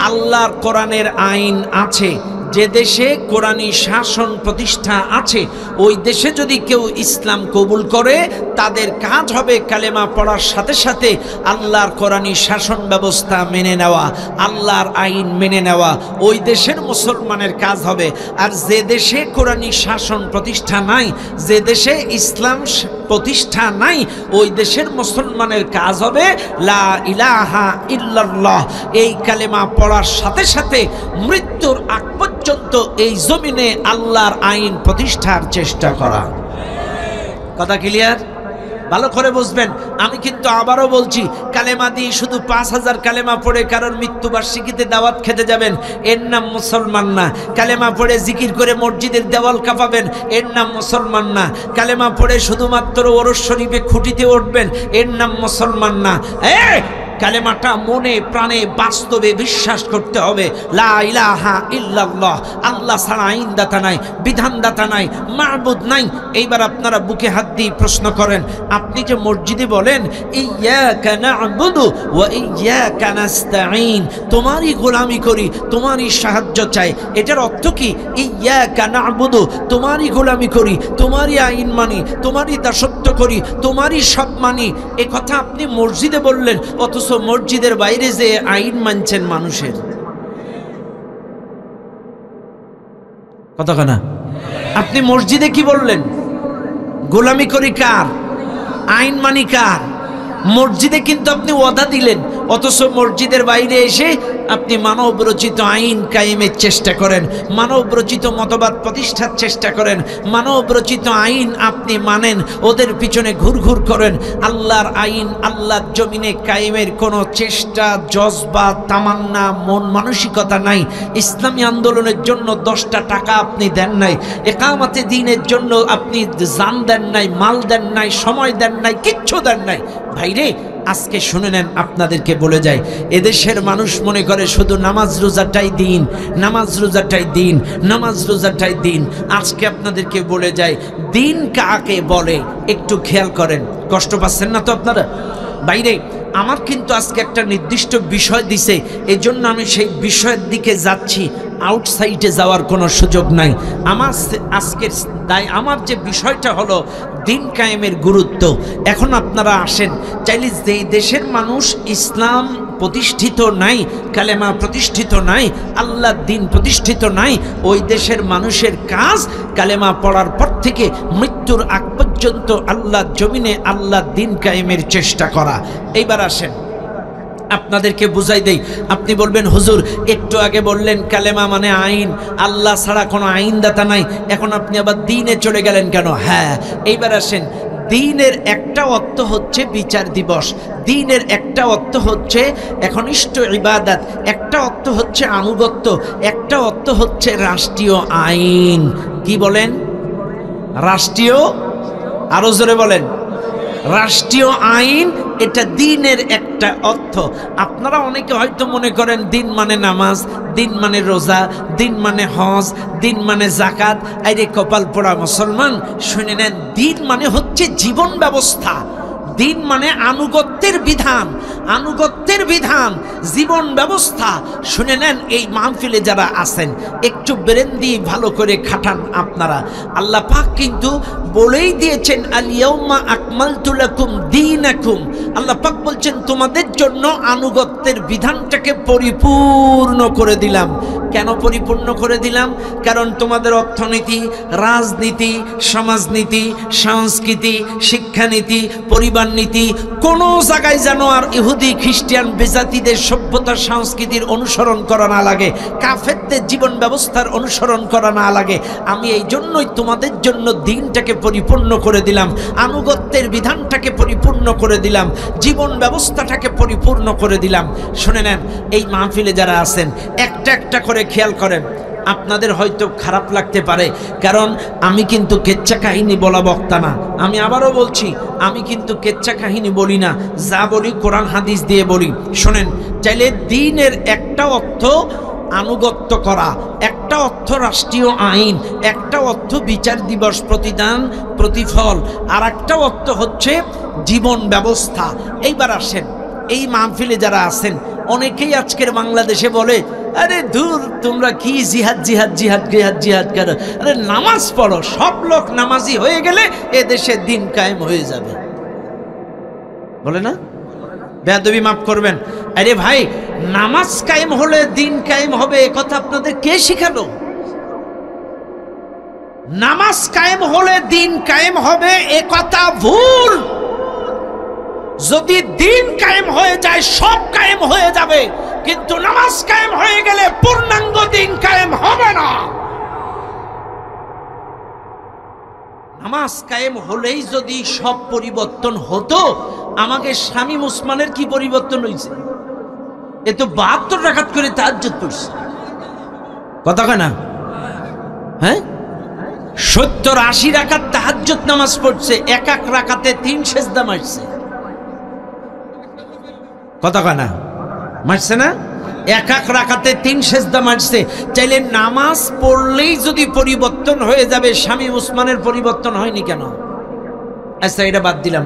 আল্লাহর কোরআনের আইন আছে, যে দেশে কোরআনী শাসন প্রতিষ্ঠা আছে, ওই দেশে যদি কেউ ইসলাম কবুল করে, তাদের কাজ হবে কালেমা পড়ার সাথে সাথে আল্লাহর কোরআনী শাসন ব্যবস্থা মেনে নেওয়া, আল্লাহর আইন মেনে নেওয়া। ওই দেশের মুসলমানের কাজ হবে। আর যে দেশে কোরআনী শাসন প্রতিষ্ঠা নাই, যে দেশে ইসলাম প্রতিষ্ঠা নাই, ওই দেশের মুসলমানের কাজ হবে লা ইলাহা ইল্লাল্লাহ, এই কালেমা পড়ার সাথে সাথে মৃত্যুর আগ পর্যন্ত এই জমিনে আল্লাহর আইন প্রতিষ্ঠার চেষ্টা করা। কথা ক্লিয়ার? ভালো করে বুঝবেন। আমি কিন্তু আবারও বলছি, কালেমা দিয়ে শুধু 5000 কালেমা পড়ে কারোর মৃত্যুবার্ষিকীতে দাওয়াত খেতে যাবেন, এর নাম মুসলমান না। কালেমা পড়ে জিকির করে মসজিদের দেওয়াল কাঁপাবেন, এর নাম মুসলমান না। কালেমা পড়ে শুধুমাত্র ওরস শরীফে খুঁটিতে উঠবেন, এর নাম মুসলমান না। কালেমাটা মনে প্রাণে বাস্তবে বিশ্বাস করতে হবে, লা ইলাহা ইল্লাল্লাহ, আল্লাহ ছাড়া আইনদাতা নাই, বিধানদাতা নাই, মাবুদ নাই। এইবার আপনারা বুকে হাত দিয়ে প্রশ্ন করেন, আপনি যে মসজিদে বলেন ইয়্যাকা না'বুদু ওয়া ইয়্যাকা নাস্তাঈন, তোমারই গোলামি করি, তোমারই সাহায্য চাই, এটার অর্থ কি? ইয়্যাকা না'বুদু, তোমারই গোলামি করি, তোমারই আইন মানি, তোমারই দাসত্ব করি, তোমারই সব মানি, এ কথা আপনি মসজিদে বললেন, অথচ মসজিদের বাইরে যে আইন মানছেন মানুষের। কতখানা আপনি মসজিদে কি বললেন? গোলামি করি কার? আইন মানি কার? মসজিদে কিন্তু আপনি ওয়াদা দিলেন, অথচ মসজিদের বাইরে এসে আপনি মানব রচিত আইন কায়েমের চেষ্টা করেন, মানব রচিত মতবাদ প্রতিষ্ঠার চেষ্টা করেন, মানব রচিত আইন আপনি মানেন, ওদের পিছনে ঘুরঘুর করেন। আল্লাহর আইন আল্লাহর জমিনে কায়েমের কোনো চেষ্টা, জজবা, তামান্না, মন মানসিকতা নাই। ইসলামী আন্দোলনের জন্য 10টা টাকা আপনি দেন নাই, একামতে দ্বীনের জন্য আপনি জান দেন নাই, মাল দেন নাই, সময় দেন নাই, কিচ্ছু দেন নাই। ভাইরে, আজকে শুনে নেন, আপনাদেরকে বলে যায়, এদেশের মানুষ মনে করে শুধু নামাজ রোজাটাই দিন, নামাজ রোজাটাই দিন, নামাজ রোজাটাই দিন। আজকে আপনাদেরকে বলে যায়, দিন কাকে বলে একটু খেয়াল করেন। কষ্ট পাচ্ছেন না তো আপনারা? বাইরে আমার কিন্তু আজকে একটা নির্দিষ্ট বিষয় দিছে, এজন্য আমি সেই বিষয়ের দিকে যাচ্ছি, আউটসাইডে যাওয়ার কোনো সুযোগ নাই। আমার আজকের আমার যে বিষয়টা হলো দিন কায়েমের গুরুত্ব। এখন আপনারা আসেন, চাইলে যে দেশের মানুষ ইসলাম প্রতিষ্ঠিত নাই, কালেমা প্রতিষ্ঠিত নাই, আল্লাহর দিন প্রতিষ্ঠিত নাই, ওই দেশের মানুষের কাজ কালেমা পড়ার পর থেকে মৃত্যুর আগ পর্যন্ত আল্লাহর জমিনে আল্লাহর দিন কায়েমের চেষ্টা করা। এইবার আসেন, আপনাদেরকে বুঝাই দেই। আপনি বলবেন, হুজুর একটু আগে বললেন কালেমা মানে আইন, আল্লাহ ছাড়া কোনো আইনদাতা নাই, এখন আপনি আবার দ্বীনে চলে গেলেন কেন? হ্যাঁ, এইবার আসেন, দ্বীনের একটা অর্থ হচ্ছে বিচার দিবস, দ্বীনের একটা অর্থ হচ্ছে একনিষ্ঠ ইবাদত, একটা অর্থ হচ্ছে আনুগত্য, একটা অর্থ হচ্ছে রাষ্ট্রীয় আইন। কি বলেন? রাষ্ট্রীয়, আরো জোরে বলেন, রাষ্ট্রীয় আইন, এটা দ্বীনের একটা অর্থ। আপনারা অনেকে হয়তো মনে করেন দিন মানে নামাজ, দিন মানে রোজা, দিন মানে হজ, দিন মানে জাকাত। আরে কপাল পোড়া মুসলমান, শুনে নেন, দিন মানে হচ্ছে জীবন ব্যবস্থা, দিন মানে আনুগত্যের বিধান, আনুগত্যের বিধান, জীবন ব্যবস্থা। শুনে নেন, এই মাহফিলে যারা আছেন একটু ব্রেন দিয়ে ভালো করে খাটান আপনারা। আল্লাহ পাক কিন্তু বলেই দিয়েছেন, আল ইয়াউমা আকমালতু লাকুম দীনাকুম। আল্লাহ পাক বলছেন, তোমাদের জন্য আনুগত্যের বিধানটাকে পরিপূর্ণ করে দিলাম। কেন পরিপূর্ণ করে দিলাম? কারণ তোমাদের অর্থনীতি, রাজনীতি, সমাজনীতি, সংস্কৃতি, শিক্ষানীতি, পরিবার নীতি কোনো জায়গায় যেন আর ইহুদি খ্রিস্টান বেজাতিদের সভ্যতা সংস্কৃতির অনুসরণ করা না লাগে, কাফেরদের জীবন ব্যবস্থার অনুসরণ করা না লাগে। আমি এই জন্যই তোমাদের জন্য দিনটাকে পরিপূর্ণ করে দিলাম, আনুগত্যের বিধানটাকে পরিপূর্ণ করে দিলাম, জীবন ব্যবস্থাটাকে পরিপূর্ণ করে দিলাম। শুনে নেন, এই মাহফিলে যারা আছেন একটা একটা করে খেয়াল করেন। আপনাদের হয়তো খারাপ লাগতে পারে, কারণ আমি কিন্তু কেচ্চা কাহিনী বলা বক্তা না। আমি আবারও বলছি, আমি কিন্তু কেচ্চা কাহিনী বলি না, যা বলি কোরআন হাদিস দিয়ে বলি। শোনেন, চাইলে দ্বীনের একটা অর্থ আনুগত্য করা, একটা অর্থ রাষ্ট্রীয় আইন, একটা অর্থ বিচার দিবস, প্রতিদান, প্রতিফল, আর একটা অর্থ হচ্ছে জীবন ব্যবস্থা। এইবার আসেন, এই মাহফিলে যারা আছেন অনেকেই আজকের বাংলাদেশে বলে, আরে দূর, তোমরা কি জিহাদ জিহাদ জিহাদ জিহাদ জিহাদ করো, আরে নামাজ পড়ো, সব লোক নামাজি হয়ে গেলে এ দেশে দিন কায়েম হয়ে যাবে। বলে না? বেয়াদবি মাফ করবেন। আরে ভাই, নামাজ কায়েম হলে দিন কায়েম হবে, এ কথা আপনাদের কে শিখালো? নামাজ কায়েম হলে দিন কায়েম হবে এ কথা ভুল। যদি দিন কায়েম হয়ে যায় সব কায়েম হয়ে যাবে, কিন্তু নামাজ কায়েম হয়ে গেলে পূর্ণাঙ্গ দিন কায়েম হবে না। নামাজ কায়েম হলেই যদি সব পরিবর্তন হতো, আমাকে শামীম ওসমানের কি পরিবর্তন হয়েছে? এ তো 72 রাকাত করে তাহাজ্জুদ পড়ছে। কথা কয় না? হ্যাঁ, 70-80 রাকাত তাহাজ্জুদ নামাজ পড়ছে, এক এক রাকাতে 3 সেজদা মারছে। কথা কয় না? মারছে না? এক এক রাকাতে 3 সেজদা মারছে। চাইলে নামাজ পড়লেই যদি পরিবর্তন হয়ে যাবে, স্বামী উসমানের পরিবর্তন হয়নি কেন? আচ্ছা, এটা বাদ দিলাম।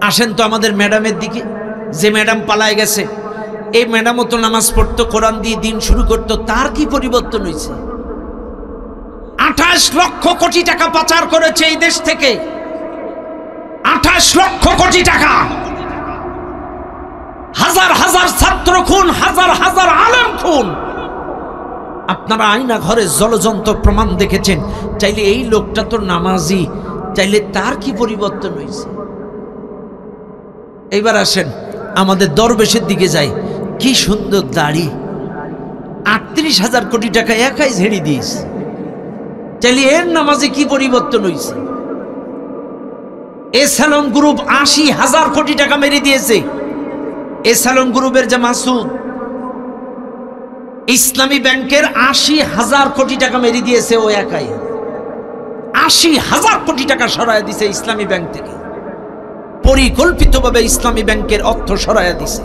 আসেন তো আমাদের ম্যাডামের দিকে। যে ম্যাডাম পালায় গেছে, এই ম্যাডামও তো নামাজ পড়তো, কোরআন দিয়ে দিন শুরু করতো, তার কি পরিবর্তন হয়েছে? 28 লক্ষ কোটি টাকা পাচার করেছে এই দেশ থেকে। 28 লক্ষ কোটি টাকা। হাজার হাজার ছাত্র খুন, হাজার হাজার আলেম খুন। আপনারা আয়না ঘরে জলজন্ত প্রমাণ দেখেছেন। চাইলে এই লোকটা তো নামাজি, চাইলে তার কি পরিবর্তন হয়েছে? এইবার আসেন আমাদের দরবেশের দিকে যাই। কি সুন্দর দাড়ি, 38,000 কোটি টাকা একাই ঝেড়ে দিয়েছে। চাইলে এর নামাজে কি পরিবর্তন হয়েছে? এসালন গ্রুপ 80,000 কোটি টাকা মেরে দিয়েছে। এসালন গ্রুপের যে মাসুদ, ইসলামী ব্যাংকের 80,000 কোটি টাকা মেরে দিয়েছে ও একাই। 80,000 কোটি টাকা সরাইয়া দিছে ইসলামী ব্যাংক থেকে, পরিকল্পিতভাবে ইসলামী ব্যাংকের অর্থ সরাইয়া দিছে।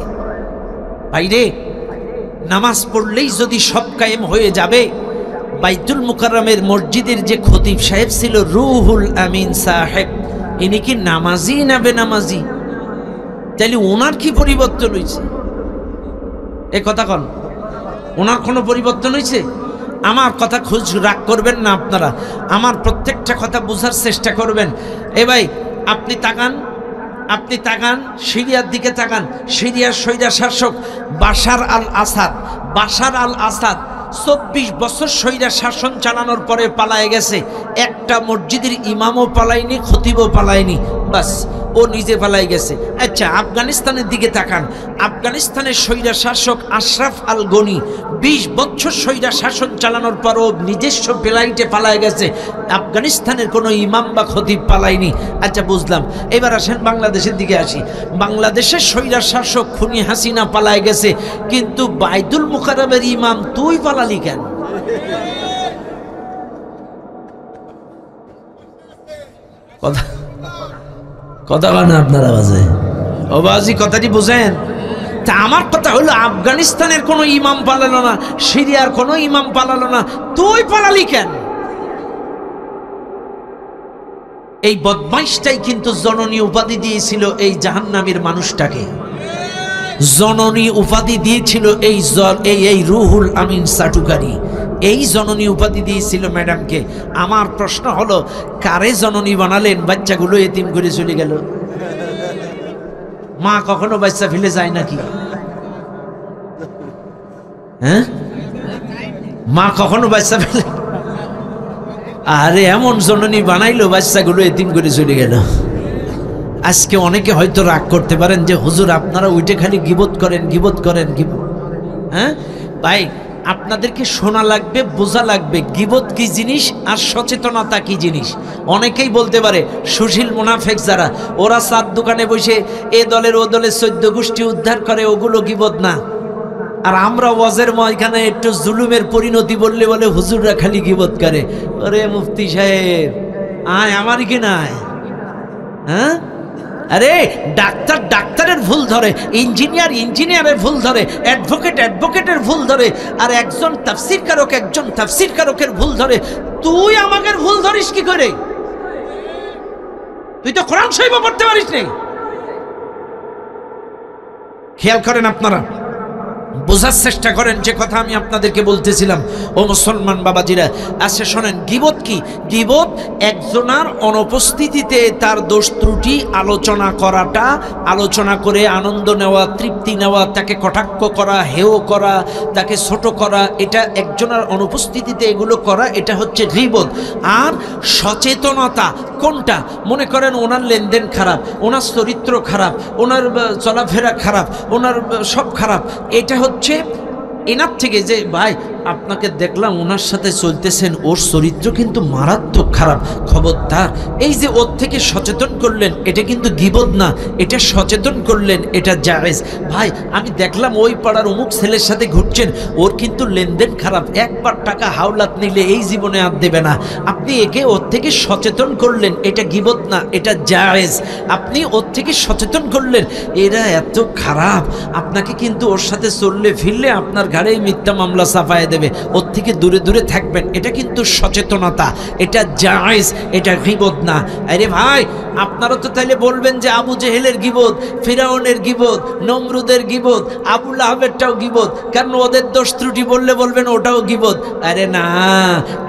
ভাইরে, নামাজ পড়লেই যদি সব কায়েম হয়ে যাবে, বাইতুল মুকাররমের মসজিদের যে খতিব সাহেব ছিল রুহুল আমিন সাহেব, ইনি কি নামাজি না বেনামাজি? তাইলে ওনার কি পরিবর্তন হয়েছে? এ কথা কন, ওনার কোনো পরিবর্তন হয়েছে? আমার কথা খোঁজ রাগ করবেন না আপনারা, আমার প্রত্যেকটা কথা বোঝার চেষ্টা করবেন। এ ভাই, আপনি তাকান সিরিয়ার দিকে তাকান। সিরিয়ার স্বৈরা শাসক বাশার আল আসাদ 24 বছর স্বৈরা শাসন চালানোর পরে পালায় গেছে। একটা মসজিদের ইমামও পালায়নি, খতিবও পালায়নি, বাস ও নিজে পালাই গেছে। আচ্ছা, আফগানিস্তানের দিকে তাকান। আফগানিস্তানের স্বৈরা শাসক আশরাফ আল গনি 20 বছর স্বৈরা শাসন চালানোর পর ও নিজস্ব ফ্লাইটে পালায় গেছে। আফগানিস্তানের কোনো ইমাম বা খতিব পালায়নি। আচ্ছা, বুঝলাম। এবার আসেন বাংলাদেশের দিকে আসি। বাংলাদেশের স্বৈরা শাসক খুনি হাসিনা পালায় গেছে, কিন্তু বাইতুল মুকাররমের ইমাম তুই পালালি কেন? কথা বলেন আপনারা বাজে ও বাজি, কথাটি বুঝেন? তা আমার কথা হলো, আফগানিস্তানের কোনো ইমাম পালালো না, সিরিয়ার কোনো ইমাম পালালো না, তুই পালালি কেন? এই বদমাইশটাই কিন্তু জননী উপাধি দিয়েছিল এই জাহান্নামীর মানুষটাকে। জননী উপাধি দিয়েছিল এই রুহুল আমিন চাটুকারি, এই জননী উপাধি দিয়েছিল ম্যাডামকে। আমার প্রশ্ন হলো, কারে জননী বানালেন? বাচ্চাগুলো এতিম করে চলে গেল। মা কখনো বাচ্চা ফেলে যায় নাকি? হ্যাঁ, মা কখনো বাচ্চা ফেলে? আরে এমন জননী বানাইলো, বাচ্চাগুলো এতিম করে চলে গেল। আজকে অনেকে হয়তো রাগ করতে পারেন যে হুজুর আপনারা ওইটা খালি গিবত করেন। হ্যাঁ ভাই, আপনাদেরকে শোনা লাগবে, বোঝা লাগবে গিবত কি জিনিস আর সচেতনতা কি জিনিস। অনেকেই বলতে পারে সুশীল মুনাফেক যারা, ওরা চার দোকানে বসে এ দলের ও দলের 14 গোষ্ঠী উদ্ধার করে, ওগুলো গিবত না। আর আমরা ওয়াজের ময়দানে একটু জুলুমের পরিণতি বললে বলে হুজুররা খালি গিবত করে। ওরে মুফতি সাহেব, আমার কি নাই? হ্যাঁ, আরে ডাক্তারের ভুল ধরে, ইঞ্জিনিয়ারের ভুল ধরে, অ্যাডভোকেটের ভুল ধরে, আর একজন তাফসীরকারকের ভুল ধরে। তুই আমাকে ভুল ধরিস কি করে? তুই তো কোরআন শরীফ পড়তে পারিস নি। খেয়াল করেন আপনারা, বোঝার চেষ্টা করেন যে কথা আমি আপনাদেরকে বলতেছিলাম। ও মুসলমান বাবাজিরা, আচ্ছা শোনেন, গীবত কি? গীবত একজনের অনুপস্থিতিতে তার দোষ ত্রুটি আলোচনা করে আনন্দ নেওয়া, তৃপ্তি নেওয়া, তাকে কটাক্ষ করা, হেয় করা, তাকে ছোট করা, এটা একজনের অনুপস্থিতিতে এগুলো করা, এটা হচ্ছে গীবত। আর সচেতনতা কোনটা? মনে করেন ওনার লেনদেন খারাপ, ওনার চরিত্র খারাপ, ওনার চলাফেরা খারাপ, ওনার সব খারাপ, এটা হচ্ছে এনার থেকে যে ভাই আপনাকে দেখলাম ওনার সাথে চলতেছেন, ওর চরিত্র কিন্তু মারাত্মক খারাপ, খবরদার। এই যে ওর থেকে সচেতন করলেন, এটা কিন্তু গীবত না, এটা সচেতন করলেন, এটা জায়েজ। ভাই আমি দেখলাম ওই পাড়ার অমুক ছেলের সাথে ঘুরছেন, ওর কিন্তু লেনদেন খারাপ, একবার টাকা হাওলাত নিলে এই জীবনে আর দেবে না। আপনি একে ওর থেকে সচেতন করলেন, এটা গীবত না, এটা জায়েজ। আপনি ওর থেকে সচেতন করলেন, এরা এত খারাপ, আপনাকে কিন্তু ওর সাথে চললে ফিরলে আপনার ঘাড়েই মিথ্যা মামলা চাপায় দেবে। ওর থেকে দূরে দূরে থাকবেন, এটা কিন্তু সচেতনতা, এটা জায়েজ, এটা গীবত না। আরে ভাই আপনারা তো তাইলে বলবেন যে আবু জেহেলের গীবত, ফিরাউনের গীবত, নমরুদের গীবত, আবু লাহাবেরটাও গীবত, কারণ ওদের দোষ ত্রুটি বললে বলবেন ওটাও গীবত। আরে না,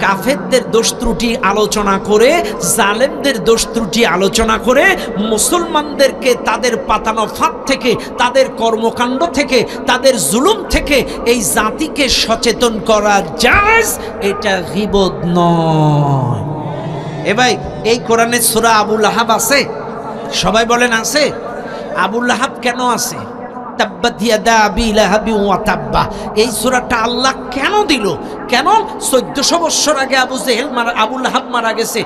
কাফেরদের দোষ ত্রুটি আলোচনা করে, জালেমদের দোষ ত্রুটি আলোচনা করে মুসলমানদেরকে তাদের পাতানো ফাঁদ থেকে, তাদের কর্মকাণ্ড থেকে, তাদের জুলুম থেকে এই জাতিকে সচেতন করা জায়েজ, এটা গীবত নয়। এ ভাই এই কোরআনের সূরা আবু লাহাব আছে? সবাই বলেন আছে? আবু লাহাব কেন আছে? তাব্বাত ইয়াদা আবি লাহাবি ওয়া তাব্বা, এই সূরাটা আল্লাহ কেন দিল? কেন 1400 বছর আগে আবু লাহাব মারা গেছে।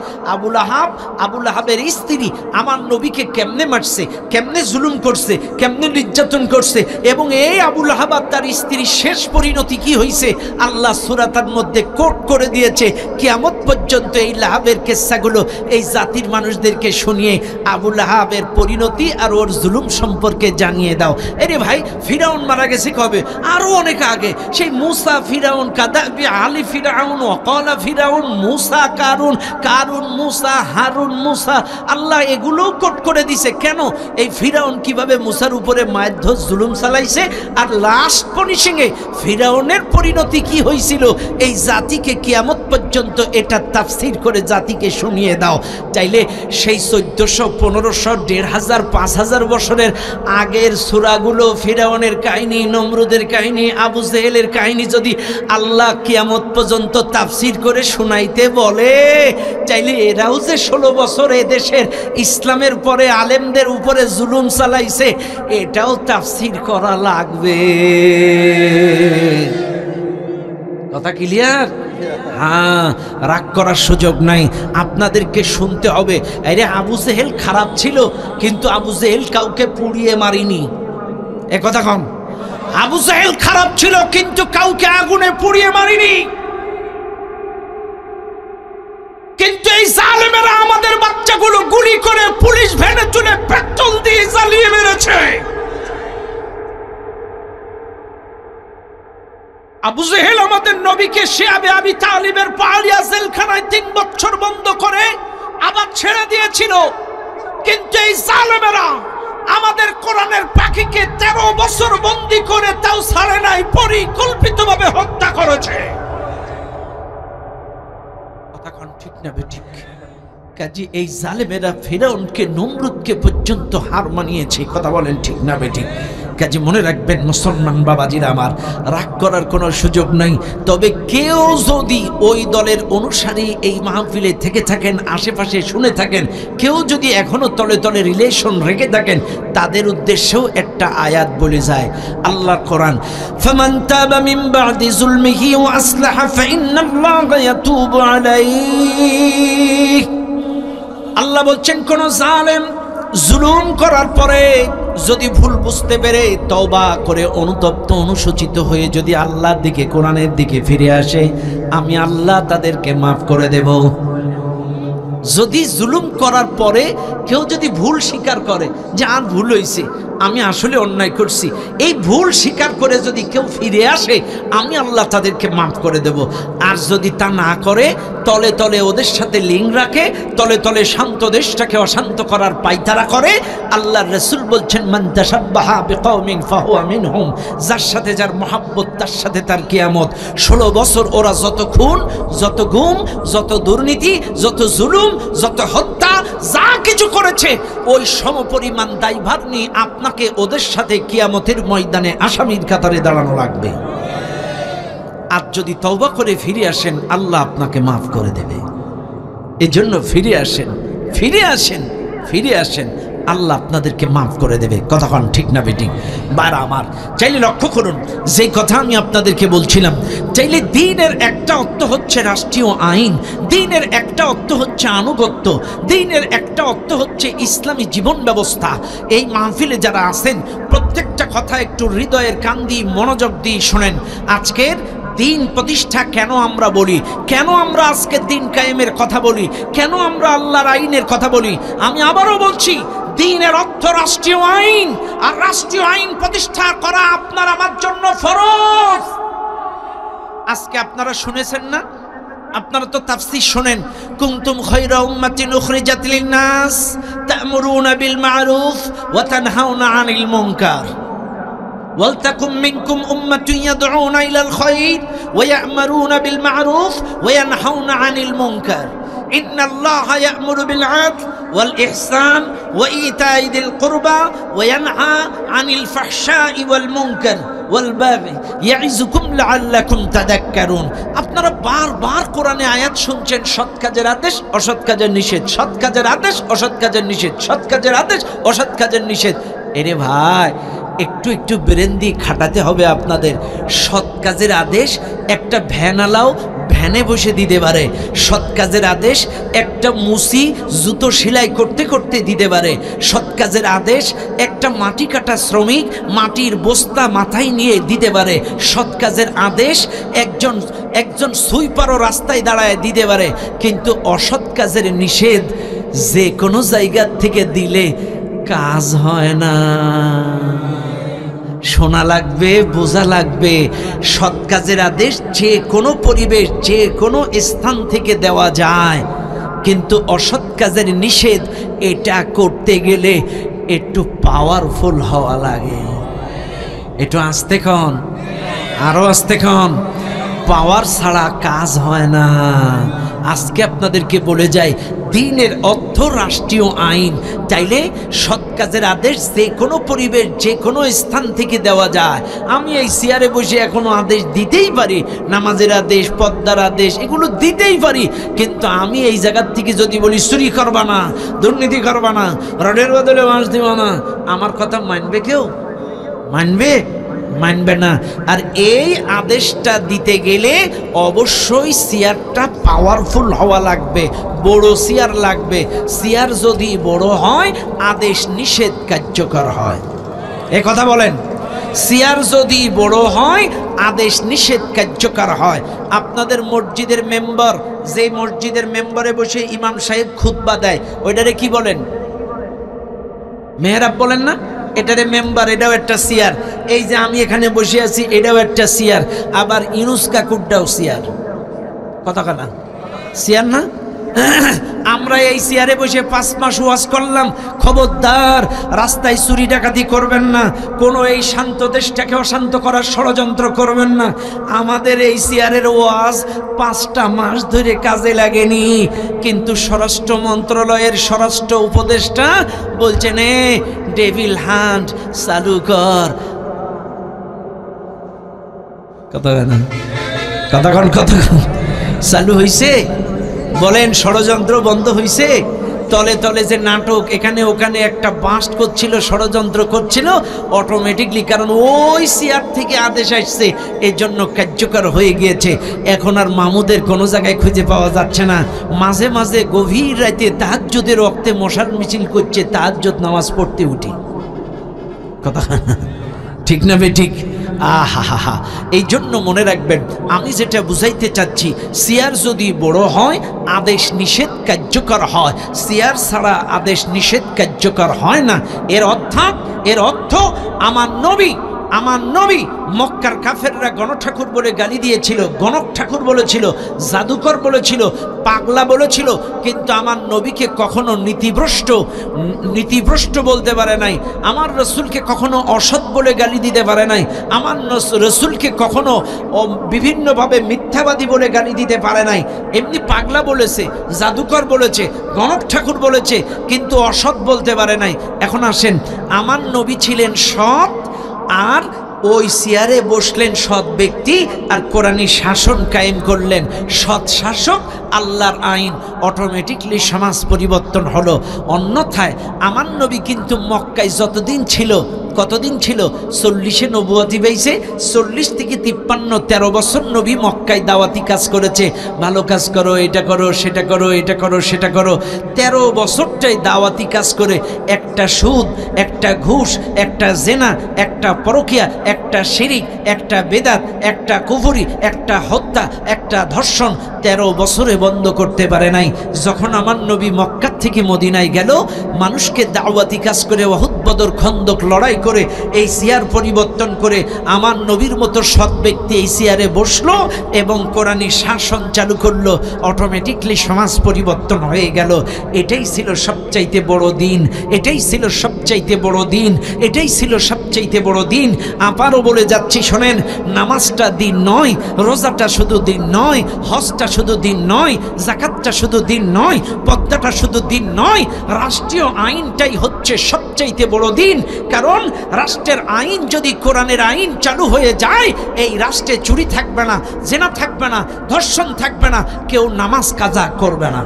আবু লাহাবের স্ত্রী আমার নবীকে কেমনে মারছে, কেমনে জুলুম করছে, কেমনে নির্যাতন করছে, এবং এই আবু লাহাব আর তার স্ত্রীর শেষ পরিণতি কি হয়েছে আল্লাহ সূরাটার মধ্যে কোট করে দিয়েছে। কিয়ামত পর্যন্ত এই লাহাবের কিস্সাগুলো এই জাতির মানুষদেরকে শুনিয়ে আবু লাহাবের পরিণতি আর ওর জুলুম সম্পর্কে জানিয়ে দাও। এরে ভাই ফিরাউন মারা গেছে কবে? আরো অনেক আগে। সেই মুসা ফিরাউন, কাদাবি আলী ফিরাউন, ওয়াকালা ফিরাউন, মুসা কারুন, কারুন মুসা, হারুন মুসা, আল্লাহ এগুলো কোট করে দিছে। কেন? এই ফিরাউন কিভাবে মুসার উপরে মারধর জুলুম চালাইছে, আর লাস্ট পনিশিং এ ফিরাউনের পরিণতি কি হয়েছিল এই জাতিকে কিয়ামত পর্যন্ত এটা তাফসীর করে জাতিকে শুনিয়ে দাও। চাইলে সেই 1400, 1500, 1500, 5000 বছরের আগের সূরাগুলো, ফিরাউনের কাহিনী, নমরুদের কাহিনী, আবু জেহেলের কাহিনী যদি আল্লাহ কিয়ামত পর্যন্ত তাফসীর করে শোনাইতে বলে, চাইলে এরাও যে 16 বছর এদেশের ইসলামের পরে আলেমদের উপরে জুলুম চালাইছে, এটাও তাফসীর করা লাগবে। কথা ক্লিয়ার? হ্যাঁ, রাগ করার সুযোগ নাই, আপনাদেরকে শুনতে হবে। আরে আবু জেহেল খারাপ ছিল, কিন্তু আবু জেহেল কাউকে পুড়িয়ে মারিনি। এ কথা কম। আবু জেহেল খারাপ ছিল, কিন্তু কাউকে আগুনে পুড়িয়ে মারিনি। কিন্তু এই জালেমেরা আমাদের বাচ্চাগুলো গুলি করে পুলিশ ভ্যানে তুলে পেট্রোল দিয়ে জ্বালিয়ে মেরেছে। আবু জেহেল আমাদের নবীকে শিয়াবে আবি তালিবের পাহাড়িয়া জেলখানায় 3 বছর বন্ধ করে আবার ছেড়ে দিয়েছিল। কিন্তু এই জালেমেরা আমাদের কোরআনের পাখিকে 13 বছর বন্দী করে তাও ছাড়ে নাই, পরিকল্পিতভাবে হত্যা করেছে। কথা কোন ঠিক না বেঠিক? কাজী এই জালেমেরা ফিরাউনকে, নমরুদকে পর্যন্ত হার মানিয়েছে। কথা বলেন ঠিক না বেঠিক? কাজে মনে রাখবেন মুসলমান বাবাজিরা আমার, রাগ করার কোনো সুযোগ নাই। তবে কেউ যদি ওই দলের অনুসারী এই মাহফিলে থেকে থাকেন, আশেপাশে শুনে থাকেন, কেউ যদি এখনো তলে তলে রিলেশন রেখে থাকেন, তাদের উদ্দেশ্যেও একটা আয়াত বলে যায় আল্লাহর কোরআন, ফামান তাবা মিন বাদি যুলমিহি ওয়া আসলাহা ফাইন্নাল্লাহা ইয়াতুবু আলাইহি। আল্লাহ বলছেন কোন জালেম জুলুম করার পরে যদি ভুল বুঝতে পেরে তওবা করে অনুতপ্ত অনুশোচিত হয়ে যদি আল্লাহর দিকে, কোরআনের দিকে ফিরে আসে, আমি আল্লাহ তাদেরকে মাফ করে দেব। যদি জুলুম করার পরে কেউ যদি ভুল স্বীকার করে যে আর ভুল হয়েছে, আমি আসলে অন্যায় করছি, এই ভুল স্বীকার করে যদি কেউ ফিরে আসে, আমি আল্লাহ তাদেরকে মাফ করে দেব। আর যদি তা না করে, তলে তলে ওদের সাথে লিঙ্ক রাখে, তলে তলে শান্ত দেশটাকে অশান্ত করার পায়তারা করে, আল্লাহর রাসূল বলছেন মান তাশাব্বাহা বিকওমিন ফাহুয়া মিনহুম, যার সাথে যার মহাব্বত তার সাথে তার কিয়ামত। 16 বছর ওরা যত খুন, যত গুম, যত দুর্নীতি, যত জুলুম, যত হত্যা, যা কিছু করেছে, ওই সমপরিমাণ দায়ভার নিয়ে আপনাকে ওদের সাথে কিয়ামতের ময়দানে আসামির কাতারে দাঁড়ানো লাগবে। আর যদি তওবা করে ফিরে আসেন, আল্লাহ আপনাকে মাফ করে দেবে। এজন্য ফিরে আসেন, ফিরে আসেন, ফিরে আসেন। আল্লাহ আপনাদেরকে মাফ করে দেবে। কতক্ষণ ঠিক না বেঠিক? বারা আমার চাইলে লক্ষ্য করুন, যে কথা আমি আপনাদেরকে বলছিলাম, চাইলে দ্বীনের একটা অর্থ হচ্ছে রাষ্ট্রীয় আইন, দ্বীনের একটা অর্থ হচ্ছে আনুগত্য, দ্বীনের একটা অর্থ হচ্ছে ইসলামী জীবন ব্যবস্থা। এই মাহফিলে যারা আছেন প্রত্যেকটা কথা একটু হৃদয়ের কান দিয়ে মনোযোগ দিয়ে শোনেন। আজকের দিন প্রতিষ্ঠা কেন আমরা বলি, কেন আমরা আজকে দিন কায়েমের কথা বলি, কেন আমরা আল্লাহর আইনের কথা বলি? আমি আবারও বলছি, দিনের অর্থ রাষ্ট্রীয় আইন, আর রাষ্ট্রীয় আইন প্রতিষ্ঠা করা আপনার আমার জন্য ফরজ। আজকে আপনারা শুনেছেন না, আপনারা তো তাফসীর শোনেন, কুনতুম খায়রা উম্মাতিন উখরিজাত লিন-নাস তা'মুরুনা বিল মা'রুফ ওয়া তানহাউনা আনিল মুনকার ওয়ালতাকুম মিনকুম উম্মাতুন ইয়াদউনা ইলাল খায়র ওয়া ইয়া'মুরুনা বিল মা'রুফ ওয়া ইয়ানহাউনা আনিল মুনকার ইন্নাল্লাহা ইয়া'মুরু বিল 'আদল ওয়াল ইহসান ওয়া ইতা'i যিল কুরবা ওয়া ইয়ানহা আনিল ফাহশা'i ওয়াল মুনকার ওয়াল বাগি ইয়া'iযুকুম লা'আল্লাকুম তাযাক্কারুন। আপনারা বারবার কোরআনে আয়াত শুনছেন, সৎ কাজের আদেশ, অসৎ কাজের নিষেধ, সৎ কাজের আদেশ, অসৎ কাজের নিষেধ, সৎ কাজের আদেশ, অসৎ কাজের নিষেধ। এরে ভাই, একটু একটু ব্রেন দিয়ে খাটাতে হবে আপনাদের। সৎ কাজের আদেশ একটা ভ্যানালাও ভ্যানে বসে দিতে পারে, সৎ কাজের আদেশ একটা মুসি জুতো সেলাই করতে করতে দিতে পারে, সৎ কাজের আদেশ একটা মাটি কাটা শ্রমিক মাটির বস্তা মাথায় নিয়ে দিতে পারে, সৎ কাজের আদেশ একজন সুইপারও রাস্তায় দাঁড়ায় দিতে পারে। কিন্তু অসৎ কাজের নিষেধ যে কোনো জায়গা থেকে দিলে কাজ হয় না। শোনা লাগবে, বোঝা লাগবে। সৎ কাজের আদেশ যে কোনো পরিবেশ, যে কোনো স্থান থেকে দেওয়া যায়, কিন্তু অসৎ কাজের নিষেধ এটা করতে গেলে একটু পাওয়ারফুল হওয়া লাগে। একটু আস্তে কন, আরো আস্তে কন। পাওয়ার ছাড়া কাজ হয় না। আজকে আপনাদেরকে বলে যাই, দ্বীনের অর্থ রাষ্ট্রীয় আইন। চাইলে সৎ কাজের আদেশ যে কোনো পরিবেশ, যে কোনো স্থান থেকে দেওয়া যায়। আমি এই চেয়ারে বসে এখনো আদেশ দিতেই পারি, নামাজের আদেশ, পর্দার আদেশ, এগুলো দিতেই পারি। কিন্তু আমি এই জায়গার থেকে যদি বলি চুরি করবা না, দুর্নীতি করবা না, রডের বদলে বাঁশ দিবা না, আমার কথা মানবে কেউ? মানবে? মানবে না। আর এই আদেশটা দিতে গেলে অবশ্যই চেয়ারটা পাওয়ারফুল হওয়া লাগবে, বড় চেয়ার লাগবে। চেয়ার যদি বড় হয় আদেশ নিষেধ কার্যকর হয়। এ কথা বলেন। চেয়ার যদি বড় হয় আদেশ নিষেধ কার্যকর হয়। আপনাদের মসজিদের মেম্বার, যে মসজিদের মেম্বারে বসে ইমাম সাহেব খুতবা দেয়, ওইটারে কি বলেন? মেহরাব বলেন না? এটারে মেম্বার, এটাও একটা চেয়ার। এই যে আমি এখানে বসে আছি, এটাও একটা চেয়ার। আবার ইনুস কাকুরটাও চেয়ার। কতখানা চেয়ার না? আমরা এই চেয়ারে বসে 5 মাস ওয়াজ করলাম, খবরদার রাস্তায় চুরি ডাকাতি করবেন না, কোনো এই শান্ত দেশটাকে অশান্ত করার ষড়যন্ত্র করবেন না। আমাদের এই চেয়ারের ওয়াজ 5টা মাস ধরে কাজে লাগেনি, কিন্তু স্বরাষ্ট্র মন্ত্রণালয়ের স্বরাষ্ট্র উপদেষ্টা বলছেন এ ডেভিল হান্ট চালু কর। কতক্ষণ চালু হয়েছে? বলেন ষড়যন্ত্র বন্ধ হয়েছে? তলে তলে যে নাটক এখানে ওখানে একটা বাস্ট করছিল, ষড়যন্ত্র করছিল, অটোমেটিকলি, কারণ ওই চেয়ার থেকে আদেশ আসছে, এর জন্য কার্যকর হয়ে গিয়েছে। এখন আর মামুদের কোনো জায়গায় খুঁজে পাওয়া যাচ্ছে না। মাঝে মাঝে গভীর রাতে তাহাজ্জুদের ওয়াক্তে মশার মিছিল করছে, তাহাজ্জুদ নামাজ পড়তে উঠি। কথা ঠিক না বে ঠিক? আহা, এই জন্য মনে রাখবেন, আমি যেটা বুঝাইতে চাচ্ছি, চেয়ার যদি বড় হয় আদেশ নিষেধ কার্যকর হয়, চেয়ার ছাড়া আদেশ নিষেধ কার্যকর হয় না। এর অর্থ আমার নবী মক্কার কাফেররা গণঠাকুর বলে গালি দিয়েছিল, গণক ঠাকুর বলেছিল, জাদুকর বলেছিল, পাগলা বলেছিল, কিন্তু আমার নবীকে কখনো নীতিভ্রষ্ট বলতে পারে নাই। আমার রসুলকে কখনো অসৎ বলে গালি দিতে পারে নাই। আমার রসুলকে কখনো বিভিন্নভাবে মিথ্যাবাদী বলে গালি দিতে পারে নাই। এমনি পাগলা বলেছে, জাদুকর বলেছে, গণক ঠাকুর বলেছে, কিন্তু অসৎ বলতে পারে নাই। এখন আসেন, আমার নবী ছিলেন সৎ আর ওই চেয়ারে বসলেন সৎ ব্যক্তি, আর কোরআনী শাসন কায়েম করলেন সৎ শাসক। আল্লাহর আইন, অটোমেটিকলি সমাজ পরিবর্তন হলো। অন্যথায় আমার নবী কিন্তু মক্কায় যতদিন ছিল, কতদিন ছিল? 40-এ নবুয়তি পাইছে, 40 থেকে 53, 13 বছর নবী মক্কায় দাওয়াতি কাজ করেছে। ভালো কাজ করো, এটা করো, সেটা করো, এটা করো, সেটা করো। 13 বছরটাই দাওয়াতি কাজ করে একটা সুদ, একটা ঘুষ, একটা জেনা, একটা পরকিয়া, একটা শিরিক, একটা বেদাত, একটা কুফরি, একটা হত্যা, একটা ধর্ষণ 13 বছরে বন্ধ করতে পারে নাই। যখন আমার নবী মক্কা থেকে মদিনায় গেল, মানুষকে দাওয়াতি কাজ করে উহুদ, বদর, খন্দক লড়াই করে এই চেয়ার পরিবর্তন করে আমার নবীর মতো সৎ ব্যক্তি এই চেয়ারে বসলো এবং কোরআনী শাসন চালু করলো। অটোমেটিকলি সমাজ পরিবর্তন হয়ে গেল। এটাই ছিল সবচাইতে বড় দিন, এটাই ছিল সবচাইতে বড় দিন, এটাই ছিল সবচাইতে বড় দিন। আবারও বলে যাচ্ছি, শোনেন, নামাজটা দিন নয়, রোজাটা শুধু দিন নয়, হজটা শুধু দিন নয়, যাকাতটা শুধু দিন নয়, পর্দাটা শুধু দিন নয়, রাষ্ট্রীয় আইনটাই হচ্ছে সবচাইতে বড় দিন। কারণ রাষ্ট্রের আইন যদি কোরআনের আইন চালু হয়ে যায়, এই রাষ্ট্রে চুরি থাকবে না, জেনা থাকবে না, ধর্ষণ থাকবে না, কেউ নামাজ কাজা করবে না।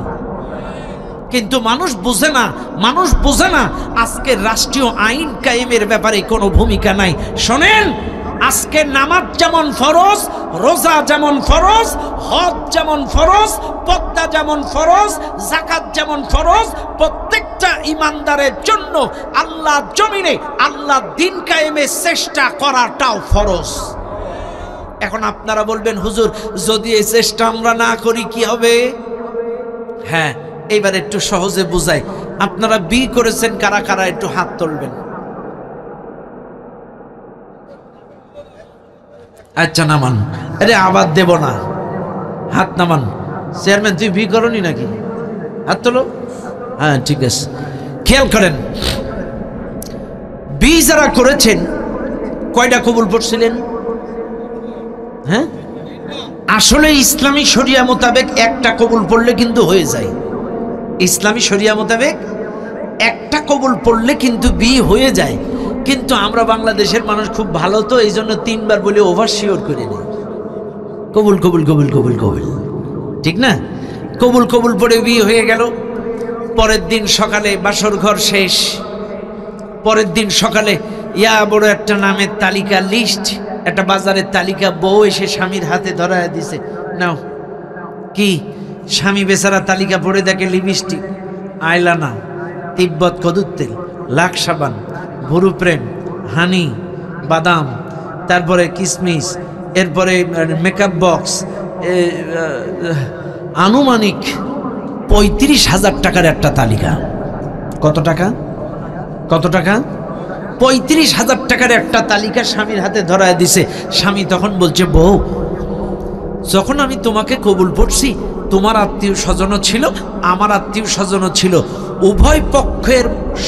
কিন্তু মানুষ বুঝে না, মানুষ বুঝে না আজকের রাষ্ট্রীয় আইন কায়েমের ব্যাপারে কোনো ভূমিকা নাই। শোনেন, আজকে নামাজ যেমন ফরজ, রোজা যেমন ফরজ, হজ যেমন ফরজ, পর্দা যেমন ফরজ, যাকাত যেমন ফরজ, প্রত্যেকটা ইমানদারের জন্য আল্লাহ জমিনে আল্লাহ দিন কায়েমের চেষ্টা করাটাও ফরজ। এখন আপনারা বলবেন, হুজুর যদি এই চেষ্টা আমরা না করি কি হবে? হ্যাঁ, এইবার একটু সহজে বুঝাই। আপনারা বিয়ে করেছেন কারা কারা, একটু হাত তুলবেন। আচ্ছা নামান, আরে আবার দেব না, হাত নামান। চেয়ারম্যান তুই বিয়ে করনি নাকি? হাত তোলো। হ্যাঁ ঠিক আছে। খেয়াল করেন, বিয়ে যারা করেছেন কয়টা কবুল পড়ছিলেন? হ্যাঁ, আসলে ইসলামী শরিয়া মোতাবেক একটা কবুল পড়লে কিন্তু হয়ে যায়। ইসলামী শরিয়া মোতাবেক একটা কবুল পড়লে কিন্তু বিয়ে হয়ে যায়। কিন্তু আমরা বাংলাদেশের মানুষ খুব ভালো, তো এই জন্য 3 বার বলে ওভার শিওর করে নিই, কবুল কবুল কবুল কবুল কবুল, ঠিক না? কবুল কবুল পড়ে বিয়ে হয়ে গেল। পরের দিন সকালে বাসর ঘর শেষ। পরের দিন সকালে ইয়া বড় একটা নামের তালিকা, লিস্ট, একটা বাজারের তালিকা, বউ এসে স্বামীর হাতে ধরায় দিছে, নাও। কি? স্বামী বেচারা তালিকা পড়ে দেখে লিপস্টিক, আইলানা, তিব্বত কদুর তেল, লাখ সাবান, ভুরু প্রেম, হানি, বাদাম, তারপরে কিসমিস, এরপরে মেকআপ বক্স, আনুমানিক 35,000 টাকার একটা তালিকা। কত টাকা? কত টাকা? 35,000 টাকার একটা তালিকা স্বামীর হাতে ধরায় দিছে। স্বামী তখন বলছে, বউ, যখন আমি তোমাকে কবুল পড়ছি, তোমার আত্মীয় স্বজনও ছিল, আমার আত্মীয় স্বজনও ছিল, উভয় পক্ষের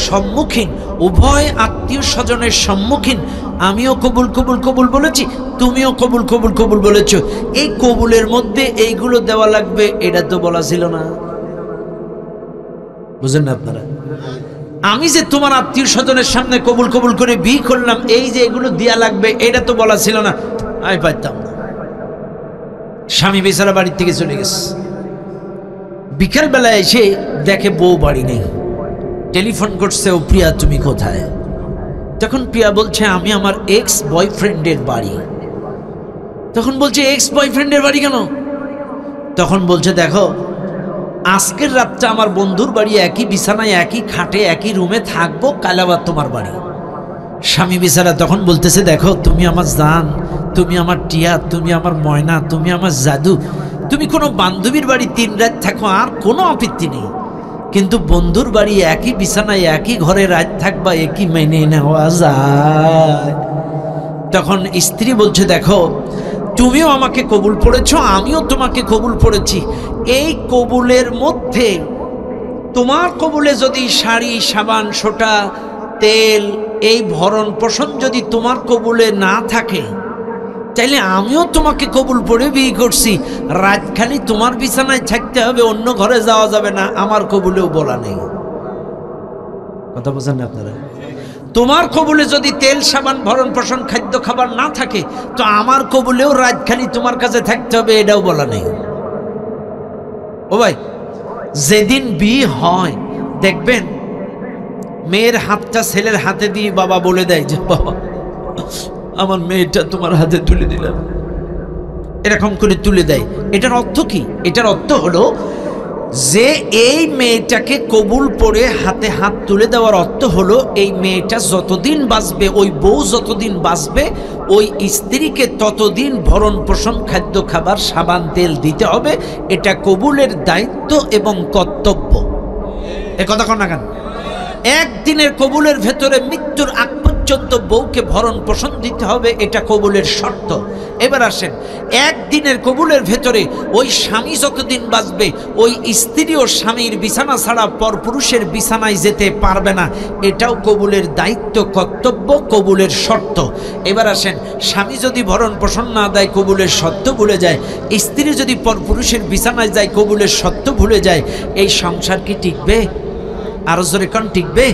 সম্মুখীন, উভয় আত্মীয় স্বজনের সম্মুখীন আমিও কবুল কবুল কবুল বলেছি, তুমিও কবুল কবুল কবুল বলেছ। এই কবুলের মধ্যে এইগুলো দেওয়া লাগবে, এটা তো বলা ছিল না। বুঝেন না আপনারা? আমি যে তোমার আত্মীয় স্বজনের সামনে কবুল কবুল করে বিয়ে করলাম, এই যে এগুলো দেয়া লাগবে, এটা তো বলা ছিল না। আমি পাইতাম না। স্বামী বেচারা বাড়ির থেকে চলে গেছে। বিকালবেলায় এসে দেখে বউ বাড়ি নেই। টেলিফোন করছে, ও প্রিয়া তুমি কোথায়? তখন প্রিয়া বলছে, আমি আমার এক্স বয়ফ্রেন্ডের বাড়ি। তখন বলছে, এক্স বয়ফ্রেন্ডের বাড়ি কেন? তখন বলছে, দেখো, আজকের রাতটা আমার বন্ধুর বাড়ি, একই বিছানায়, একই খাটে, একই রুমে থাকবো, কাল আবার তোমার বাড়ি। স্বামী বেচারা তখন বলতেছে, দেখো, তুমি আমার জান, তুমি আমার টিয়া, তুমি আমার ময়না, তুমি আমার জাদু। তুমি কোনো বান্ধবীর বাড়ি 3 রাত থাকো, আর কোনো আপত্তি নেই, কিন্তু বন্ধুর বাড়ি একই বিছানায়, একই ঘরে রাত থাকবা, একই মেনে নেওয়া যায়? তখন স্ত্রী বলছে, দেখো, তুমিও আমাকে কবুল পড়েছো, আমিও তোমাকে কবুল পড়েছি। এই কবুলের মধ্যে, তোমার কবুলে যদি শাড়ি, সাবান, সোটা, তেল, এই ভরণ পোষণ যদি তোমার কবুলে না থাকে, তাইলে আমিও তোমাকে কবুল পড়ে বিয়ে করছি। রাত খালি তোমার বিছানায় থাকতে হবে, অন্য ঘরে যাওয়া যাবে না, আমার কবুলেও বলা নেই। কথা বোঝেন না আপনারা? তোমার কবুলে যদি তেল সাবান ভরণ পোষণ খাদ্য খাবার না থাকে তো আমার কবুলেও রাতখানি তোমার কাছে থাকতে হবে, এটাও বলা নেই। ও ভাই, যেদিন বিয়ে হয় দেখবেন মেয়ের হাতটা ছেলের হাতে দিয়ে বাবা বলে দেয় যে বাবা আমার মেয়েটা তোমার হাতে তুলে দিলাম, এরকম করে তুলে দেয়। এটার অর্থ কি? এটার অর্থ হলো যে এই মেয়েটাকে কবুল পড়ে হাতে হাত তুলে দেওয়ার অর্থ হলো এই মেয়েটা যতদিন বাঁচবে, ওই বউ যতদিন বাঁচবে, ওই স্ত্রীকে ততদিন ভরণ পোষণ খাদ্য খাবার সাবান তেল দিতে হবে। এটা কবুলের দায়িত্ব এবং কর্তব্য। এ কথা কন না কেন? একদিনের কবুলের ভেতরে মৃত্যুর আগ পর্যন্ত বউকে ভরণ পোষণ দিতে হবে, এটা কবুলের শর্ত। এবার আসেন, একদিনের কবুলের ভেতরে ওই স্বামী যতদিন বাঁচবে ওই স্ত্রী ও স্বামীর বিছানা ছাড়া পরপুরুষের বিছানায় যেতে পারবে না, এটাও কবুলের দায়িত্ব, কর্তব্য, কবুলের শর্ত। এবার আসেন, স্বামী যদি ভরণ পোষণ না দেয় কবুলের শর্ত ভুলে যায়, স্ত্রী যদি পরপুরুষের বিছানায় যায় কবুলের শর্ত ভুলে যায়, এই সংসার কি টিকবে? আরো জোরে কোন টিকবে?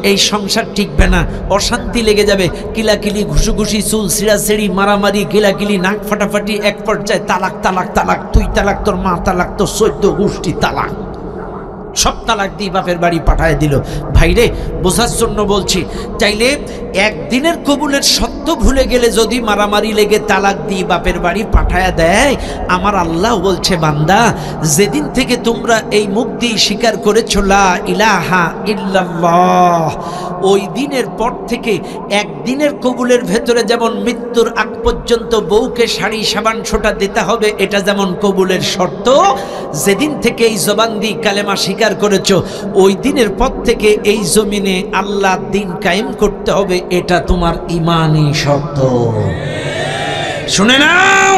এই সংসার টিকবে না, অশান্তি লেগে যাবে, কিলাকিলি, ঘুষুঘুষি, চুল ছিঁড়াছিঁড়ি, মারামারি, কিলাকিলি, নাক ফাটাফাটি, এক পর্যায়ে তালাক তালাক তালাক, তুই তালাক, তোর মা তালাক, তোর 14 গোষ্ঠী তালাক, সব তালাক দিয়ে বাপের বাড়ি পাঠায় দিল। ভাইরে, বোঝার জন্য বলছি, চাইলে একদিনের কবুলের সত্য ভুলে গেলে যদি মারামারি লেগে তালাক দিয়ে বাপের বাড়ি পাঠায় দেয়, আমার আল্লাহ বলছে বান্দা যেদিন থেকে তোমরা এই মুখ দিয়ে স্বীকার করেছো লা ইলাহা ইল্লাল্লাহ, ওই দিনের পর থেকে একদিনের কবুলের ভেতরে যেমন মৃত্যুর আগ পর্যন্ত বউকে শাড়ি সাবান ছোটা দিতে হবে, এটা যেমন কবুলের শর্ত, যেদিন থেকে এই জবান দিয়ে কালেমা স্বীকার করেছো ওই দিনের পর থেকে এই জমিনে আল্লাহ দিন কায়েম করতে হবে, এটা তোমার ঈমানি শর্ত। শুনে নাও,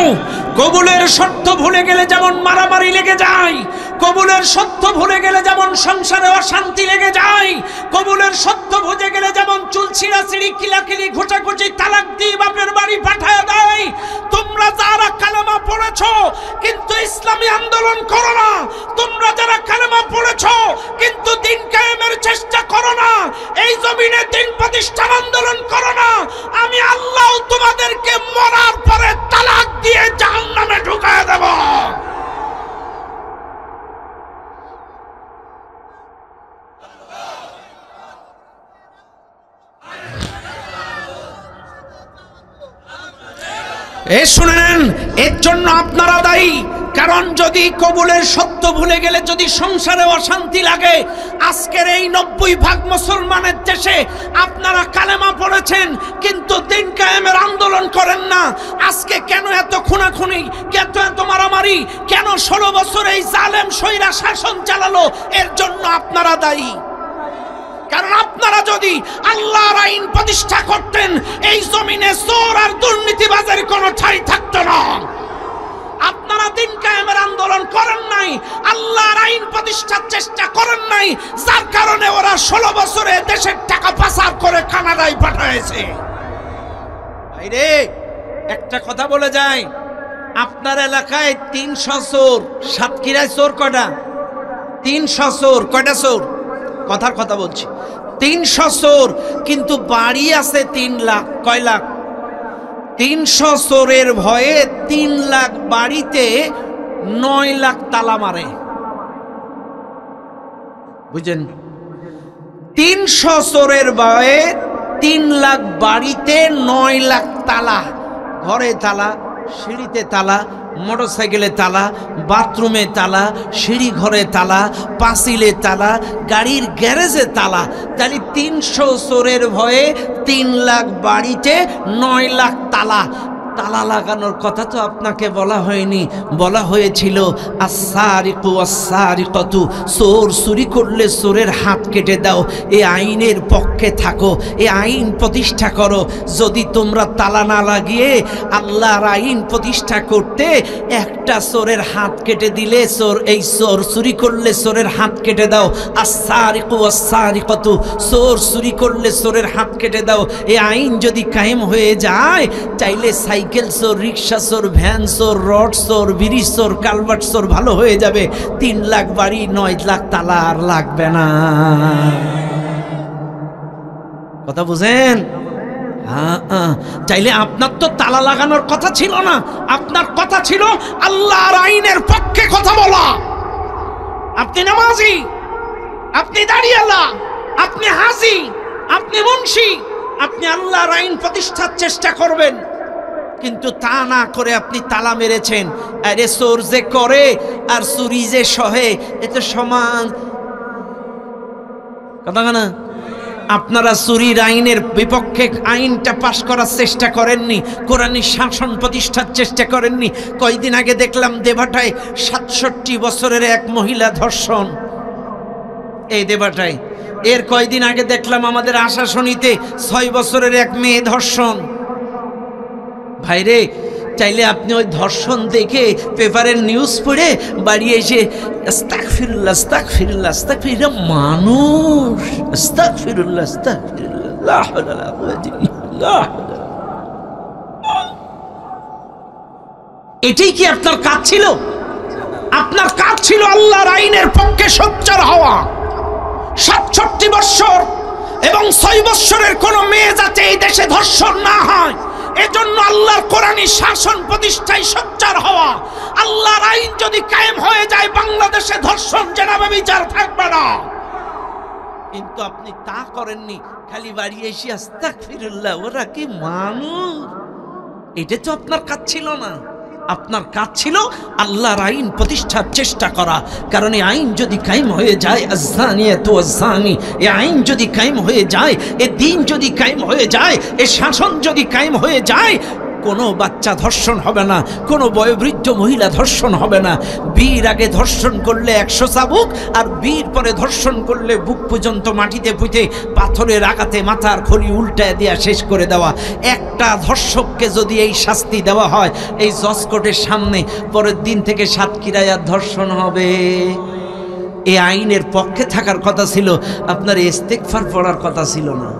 কবুলের শর্ত ভুলে গেলে যেমন মারামারি লেগে যায়, কবুলের সত্য ভুলে গেলে যেমন সংসারে অশান্তি লেগে যায়, কবুলের সত্য ভুলে গেলে যেমন চুল ছিঁড়াছিঁড়ি, কিলাকিলি, ঘোচাঘুচি, তালাক দিয়ে বাপের বাড়ি পাঠায় দেয়। তোমরা যারা কালেমা পড়েছো কিন্তু ইসলামী আন্দোলন করো না, তোমরা যারা কালেমা পড়েছো কিন্তু দিন কায়েমের চেষ্টা করো না, এই জমিনে দিন প্রতিষ্ঠান আন্দোলন করো না, আমি আল্লাহ তোমাদেরকে মরার পরে তালাক দিয়ে জাহান্নামে ঢুকায় দেব। শুনেন, এর জন্য আপনারা দায়ী। কারণ যদি কবুলের সত্য ভুলে গেলে যদি সংসারে অশান্তি লাগে, আজকের এই 90% মুসলমানের দেশে আপনারা কালেমা পড়েছেন কিন্তু দিন কায়েমের আন্দোলন করেন না। আজকে কেন এত খুনাখুনি, কেন এত মারামারি, কেন 16 বছর এই জালেম স্বৈরা শাসন চালালো? এর জন্য আপনারা দায়ী। কারণ আপনারা যদি আল্লাহর আইন প্রতিষ্ঠা করতেন, এই জমিনে চোর আর দুর্নীতিবাজের কোনো ঠাঁই থাকতো না। আপনারা দিন কায়েমের আন্দোলন করেন নাই, আল্লাহর আইন প্রতিষ্ঠার চেষ্টা করেন নাই, যার কারণে ওরা 16 বছরে দেশের টাকা পাচার করে কানাডায় পাঠাইছে। ভাইরে, একটা কথা বলে যায়, আপনার এলাকায় 300 চোর, সাতক্ষীরায় চোর কয়টা? 300 চোর। কয়টা চোর? কথার কথা বলছি, 300 চোর, কিন্তু বাড়ি আছে 3 লাখ। কয় লাখ? 300 চোরের ভয়ে 3 লাখ বাড়িতে 9 লাখ তালা মারে। বুঝেন? 300 চোরের ভয়ে 3 লাখ বাড়িতে 9 লাখ তালা, ঘরে তালা, সিঁড়িতে তালা, মোটরসাইকেলে তালা, বাথরুমে তালা, সিঁড়ি ঘরে তালা, পাঁচিলে তালা, গাড়ির গ্যারেজে তালা। তাহলে 300 চোরের ভয়ে 3 লাখ বাড়িতে 9 লাখ তালা। তালা লাগানোর কথা তো আপনাকে বলা হয়নি, বলা হয়েছিল আস-সারিকু ওয়াস-সারিকাতু, চোর চুরি করলে চোরের হাত কেটে দাও। এই আইনের পক্ষে থাকো, এই আইন প্রতিষ্ঠা করো। যদি তোমরা তালা না লাগিয়ে আল্লাহর আইন প্রতিষ্ঠা করতে, একটা চোরের হাত কেটে দিলে এই চোর চুরি করলে চোরের হাত কেটে দাও। আস-সারিকু ওয়াস-সারিকাতু, চোর চুরি করলে চোরের হাত কেটে দাও। এই আইন যদি কায়েম হয়ে যায়, চাইলে সাইকেল চোর, রিক্সা চোর, ভ্যান চোর, রড চোর, ব্রিজ চোর, কালভার্ট চোর ভালো হয়ে যাবে। 3 লাখ বাড়ি, 9 লাখ তালা আর লাগবে না। কথা বুঝেন? চাইলে আপনার তো তালা লাগানোর কথা ছিল না, আপনার কথা ছিল আল্লাহর আইনের পক্ষে কথা বলা। আপনি নামাজি, আপনি দাঁড়িয়ালা, আপনি হাজি, আপনি মুন্সি, আপনি আল্লাহর আইন প্রতিষ্ঠার চেষ্টা করবেন, কিন্তু তা না করে আপনি তালা মেরেছেন। আরে চোর যে করে আর চুরি যে সহে এতে সমান কথা না? আপনারা চুরির আইনের বিপক্ষে আইনটা পাশ করার চেষ্টা করেননি, কোরআনী শাসন প্রতিষ্ঠার চেষ্টা করেননি। কয়দিন আগে দেখলাম দেবাটায় ৬৭ বছরের এক মহিলা ধর্ষণ, এই দেবাটায়। এর কয়দিন আগে দেখলাম আমাদের আশাশনীতে ৬ বছরের এক মেয়ে ধর্ষণ। ভাইরে, চাইলে আপনি ওই ধর্ষণ দেখে পেপারের নিউজ পড়ে বাড়ি এসে আস্তাগফিরুল্লাহ আস্তাগফিরুল্লাহ আস্তাগফিরুল্লাহ, মানুষ আস্তাগফিরুল্লাহ আস্তাগফিরুল্লাহ লা হাওলা ওয়ালা কুওয়াতা ইল্লা বিল্লাহ। এটাই কি আপনার কাজ ছিল? আপনার কাজ ছিল আল্লাহর আইনের পক্ষে সোচ্চার হওয়া। ৬৭ বছর এবং ৬ বছরের কোন মেয়ে যাতে এই দেশে ধর্ষণ না হয়, এজন্য আল্লাহর কোরআনী শাসন প্রতিষ্ঠায় সোচ্চার হওয়া। আল্লাহর আইন যদি কায়েম হয়ে যায়, বাংলাদেশে ধর্ষণ জেনাবে বিচার থাকবে না। কিন্তু আপনি তা করেননি, খালি বাড়ি এসে আস্তাগফিরুল্লাহ, ওরা কি মানুষ? এটা তো আপনার কাজ ছিল না। আপনার কাজ ছিল আল্লাহর আইন প্রতিষ্ঠার চেষ্টা করা। কারণ এই আইন যদি কায়েম হয়ে যায়, আয-যানিয়াতু ওয়াজ-যানি, এই আইন যদি কায়েম হয়ে যায়, এই দ্বীন যদি কায়েম হয়ে যায়, এই শাসন যদি কায়েম হয়ে যায়, কোনো বাচ্চা ধর্ষণ হবে না, কোনো বয়োবৃদ্ধ মহিলা ধর্ষণ হবে না। বীর আগে ধর্ষণ করলে ১০০ চাবুক, আর বীর পরে ধর্ষণ করলে বুক পর্যন্ত মাটিতে পুঁতে পাথরের আঘাতে মাথার খলি উল্টায় দেওয়া, শেষ করে দেওয়া। একটা ধর্ষককে যদি এই শাস্তি দেওয়া হয় এই জজ কোর্টের সামনে, পরের দিন থেকে সাতক্ষীরায় আর ধর্ষণ হবে। এই আইনের পক্ষে থাকার কথা ছিল, আপনার ইস্তেগফার পড়ার কথা ছিল না।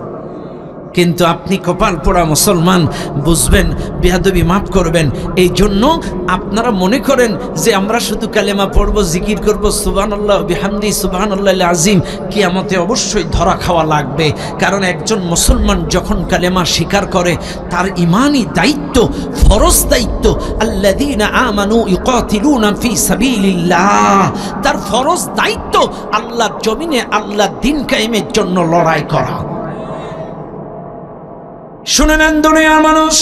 কিন্তু আপনি কপাল পোড়া মুসলমান, বুঝবেন, বেয়াদবি মাফ করবেন। এই জন্য আপনারা মনে করেন যে আমরা শুধু কালেমা পড়বো, জিকির করব, সুবহানাল্লাহ বিহামদি সুবহানাল্লাহিল আযীম, কিয়ামতে অবশ্যই ধরা খাওয়া লাগবে। কারণ একজন মুসলমান যখন কালেমা স্বীকার করে, তার ঈমানি দায়িত্ব, ফরজ দায়িত্ব, আল্লাযীনা আমানু ইউকাতিলুনা ফি সাবিলিল্লাহ, তার ফরজ দায়িত্ব আল্লাহর জমিনে আল্লাহর দ্বীন কায়েমের জন্য লড়াই করা। শুনে নেন দুনিয়ার মানুষ,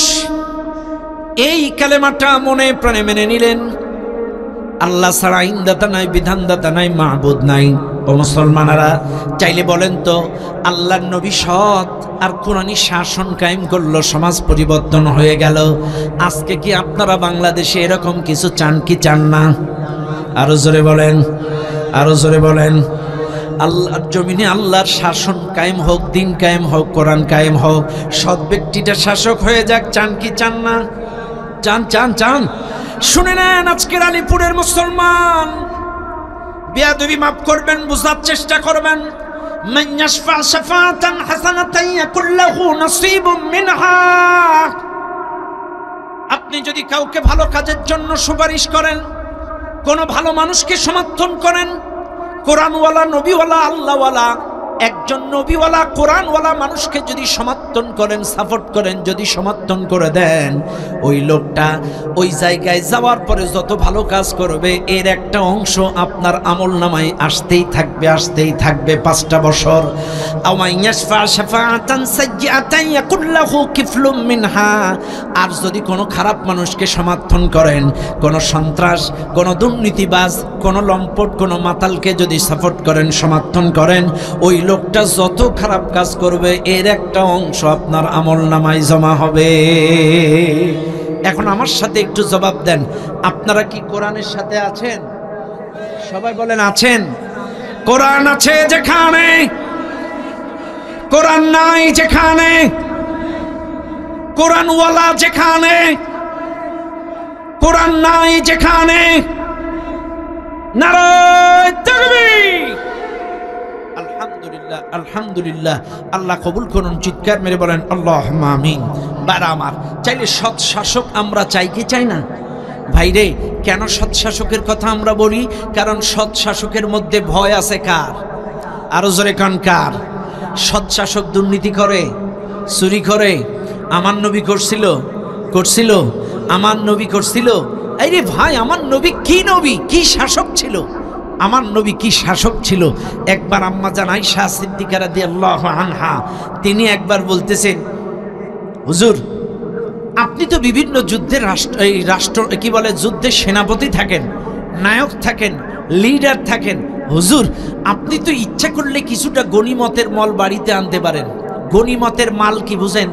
এই কালেমাটা মনে প্রাণে মেনে নিলেন। আল্লাহ ছাড়া আইনদাতা নাই, বিধানদাতা নাই, মাহবুদ নাই। ও মুসলমানেরা, চাইলে বলেন তো, আল্লাহর নবী সৎ আর কোরআনী শাসন কায়েম করলো, সমাজ পরিবর্তন হয়ে গেল। আজকে কি আপনারা বাংলাদেশে এরকম কিছু চান কি চান না? আরো জোরে বলেন, আরো জোরে বলেন। আল্লাহর জমিনে আল্লাহর শাসন কায়েম হোক, দিন কায়েম হোক, কোরআন কায়েম হোক, সৎ ব্যক্তিটা শাসক হয়ে যাক, চান কি চান না? চান, চান, চান। শুনে নেন, আজকের আলিপুরের মুসলমান, বেয়াদবি মাফ করবেন, বুঝার চেষ্টা করবেন। মান ইয়াশফা শাফাআতান হাসানাতান ইয়াকুল লাহু নাসীবুম মিনহা। আপনি যদি কাউকে ভালো কাজের জন্য সুপারিশ করেন, কোন ভালো মানুষকে সমর্থন করেন, কোরআনওয়ালা, নবীওয়ালা, আল্লাহওয়ালা, একজন নবীওয়ালা কোরআনওয়ালা মানুষকে যদি সমর্থন করেন, সাপোর্ট করেন, যদি সমর্থন করে দেন, ওই লোকটা ওই জায়গায় যাওয়ার পরে যত ভালো কাজ করবে, এর একটা অংশ আপনার আমল নামায় আসতেই থাকবে, আসতেই থাকবে 5টা বছর। আর যদি কোনো খারাপ মানুষকে সমর্থন করেন, কোনো সন্ত্রাস, কোনো দুর্নীতিবাজ, কোনো লম্পট, কোনো মাতালকে যদি সাপোর্ট করেন, সমর্থন করেন, ওই লোকটা যত খারাপ কাজ করবে, এর একটা অংশ আপনার আমল নামায় জমা হবে। এখন আমার সাথে একটু জবাব দেন, আপনারা কি কোরআনের সাথে আছেন? সবাই বলেন আছেন? কোরআন আছে যেখানে, কোরআন নাই যেখানে, কোরআনওয়ালা যেখানে, কোরআন নাই যেখানে, নারায়ে তাকবীর। আলহামদুলিল্লাহ, আলহামদুলিল্লাহ। আল্লাহ কবুল করুন। চিৎকার মেরে বলেন আল্লাহুম্মা আমিন। বারা আমার, চাইলে সৎ শাসক আমরা চাই কি চাই না? ভাইরে, কেন সৎ শাসকের কথা আমরা বলি? কারণ সৎ শাসকের মধ্যে ভয় আছে কার? আরো জোরে কান কার? সৎ শাসক দুর্নীতি করে, চুরি করে? আমার নবী করছিল? আমার নবী করছিল? আরে ভাই, আমার নবী কি শাসক ছিল? আমার নবী কি শাসক ছিল? একবার আম্মা জান আয়েশা সিদ্দিকা রাদিয়াল্লাহু আনহা তিনি একবার বলতেছেন, হুজুর আপনি তো বিভিন্ন যুদ্ধের রাষ্ট্র কি বলে যুদ্ধের সেনাপতি থাকেন, নায়ক থাকেন, লিডার থাকেন, হুজুর আপনি তো ইচ্ছা করলে কিছুটা গনিমতের মাল বাড়িতে আনতে পারেন। গনিমতের মাল কি বুঝেন?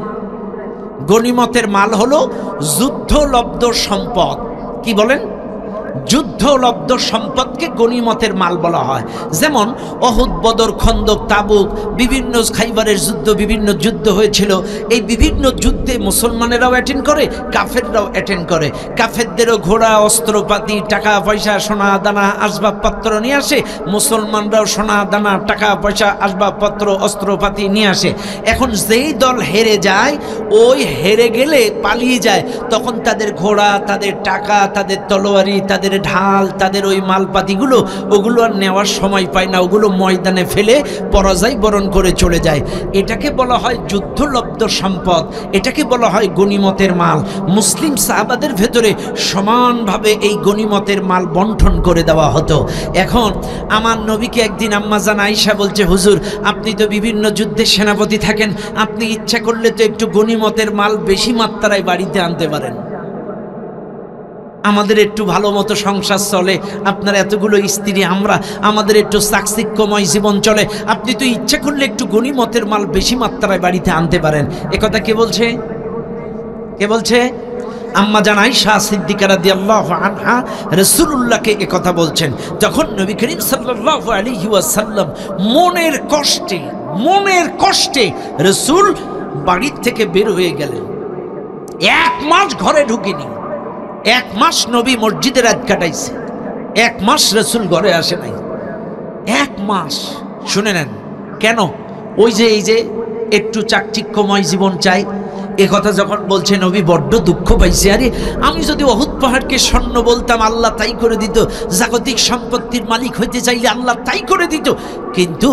গনিমতের মাল হলো যুদ্ধলব্ধ সম্পদ। কি বলেন? যুদ্ধলব্ধ সম্পদকে গনিমতের মাল বলা হয়। যেমন অহুদ, বদর, খন্দক, তাবুক, বিভিন্ন খাইবারের যুদ্ধ, বিভিন্ন যুদ্ধ হয়েছিল। এই বিভিন্ন যুদ্ধে মুসলমানেরাও অ্যাটেন্ড করে, কাফেররাও অ্যাটেন্ড করে। কাফেরদেরও ঘোড়া, অস্ত্রপাতি, টাকা পয়সা, সোনা দানা, আসবাবপত্র নিয়ে আসে, মুসলমানরাও সোনা দানা, টাকা পয়সা, আসবাবপত্র, অস্ত্রপাতি নিয়ে আসে। এখন যেই দল হেরে যায়, ওই হেরে গেলে পালিয়ে যায়, তখন তাদের ঘোড়া, তাদের টাকা, তাদের তলোয়ারি, তাদের ঢাল, তাদের ওই মালপাতিগুলো ওগুলো আর নেওয়ার সময় পায় না, ওগুলো ময়দানে ফেলে পরাজয় বরণ করে চলে যায়। এটাকে বলা হয় যুদ্ধলব্ধ সম্পদ, এটাকে বলা হয় গনিমতের মাল। মুসলিম সাহাবাদের ভেতরে সমানভাবে এই গনিমতের মাল বন্টন করে দেওয়া হতো। এখন আমার নবীকে একদিন আম্মা জান আয়েশা বলছে, হুজুর আপনি তো বিভিন্ন যুদ্ধের সেনাপতি থাকেন, আপনি ইচ্ছা করলে তো একটু গনিমতের মাল বেশি মাত্রায় বাড়িতে আনতে পারেন, আমাদের একটু ভালো মতো সংসার চলে, আপনার এতগুলো স্ত্রী, আমাদের একটু চাকচিক্যময় জীবন চলে, আপনি তো ইচ্ছা করলে একটু গনিমতের মাল বেশি মাত্রায় বাড়িতে আনতে পারেন। একথা কে বলছে? কে বলছে? আম্মা জান আয়েশা সিদ্দিকা রাদিয়াল্লাহু আনহা রাসূলুল্লাহকে একথা বলছেন, যখন নবী করিম সাল্লাল্লাহু আলাইহি ওয়াসাল্লাম মনের কষ্টে রাসূল বাড়ির থেকে বের হয়ে গেলেন। 1 মাস ঘরে ঢুকিনি, 1 মাস নবী মসজিদে রাত কাটাইছে, 1 মাস রাসূল ঘরে আসে নাই। 1 মাস। শুনে নেন কেন? ওই যে এই যে একটু চাকচিক্যময় জীবন চাই, এ কথা যখন বলছে নবী বড্ড দুঃখ পাইছে। আরে আমি যদি অহুদ পাহাড়কে স্বর্ণ বলতাম, আল্লাহ তাই করে দিত। জাগতিক সম্পত্তির মালিক হইতে চাইলে আল্লাহ তাই করে দিত। কিন্তু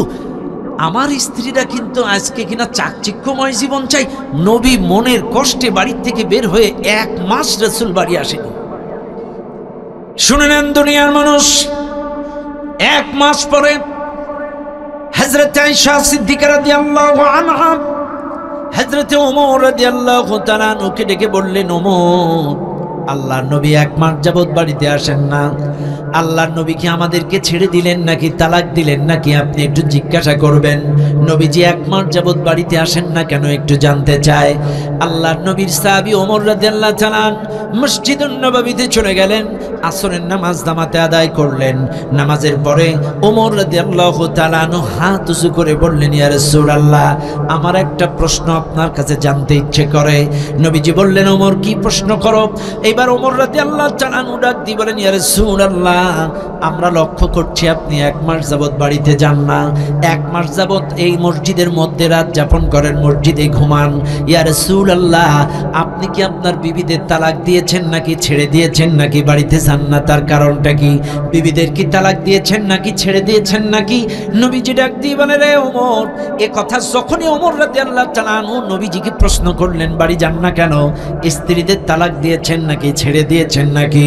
আমার স্ত্রীরা কিন্তু আজকে কিনা চাকচিক্যময় জীবন চাই। নবী মনের কষ্টে বাড়ির থেকে বের হয়ে 1 মাস রাসূল বাড়ি আসেনি। শুনে নেন দুনিয়ার মানুষ, 1 মাস পরে হযরত আয়েশা সিদ্দিকা রাদিয়াল্লাহু আনহা হযরত ওমর রাদিয়াল্লাহু তাআলা আনহুকে ডেকে বললেন, ওমর আল্লাহর নবী 1 মাস যাবত বাড়িতে আসেন না, আল্লাহর নবী কি আমাদেরকে ছেড়ে দিলেন নাকি তালাক দিলেন নাকি? আপনি একটু জিজ্ঞাসা করবেন। নবীজি 1 মাস যাবত বাড়িতে আসেন না কেন, একটু জানতে চায়। আল্লাহর নবীর সাহাবী ওমর রাদিয়াল্লাহু তাআলা মসজিদুন নববীতে চলে গেলেন, আসরের নামাজ জামাতে আদায় করলেন। নামাজের পরে ওমর রাদিয়াল্লাহু তাআলা হাত উঁচু করে বললেন, ইয়া রাসূলুল্লাহ আমার একটা প্রশ্ন আপনার কাছে জানতে ইচ্ছে করে। নবীজি বললেন, ওমর কি প্রশ্ন করো? এবার ওমর রাদিয়াল্লাহু তাআলা ডাক দিয়ে বলেন, ইয়া রাসূলুল্লাহ আমরা লক্ষ্য করছি আপনি 1 মাস যাবত বাড়িতে যান না, 1 মাস যাবত এই মসজিদের মধ্যে রাত যাপন করেন, মসজিদে ঘুমান। ইয়া রাসূলুল্লাহ আপনি কি আপনার বিবিদের তালাক দিয়েছেন নাকি ছেড়ে দিয়েছেন নাকি বাড়িতে যান না, তার কারণটা কি? বিবিদের কি তালাক দিয়েছেন নাকি ছেড়ে দিয়েছেন নাকি? নবীজি ডাক দিয়ে বলে, রে ওমর, এ কথা যখনই ওমর রাদিয়াল্লাহু তাআলা নবীজিকে প্রশ্ন করলেন বাড়ি যান না কেন, স্ত্রীদের তালাক দিয়েছেন নাকি ছেড়ে দিয়েছেন নাকি,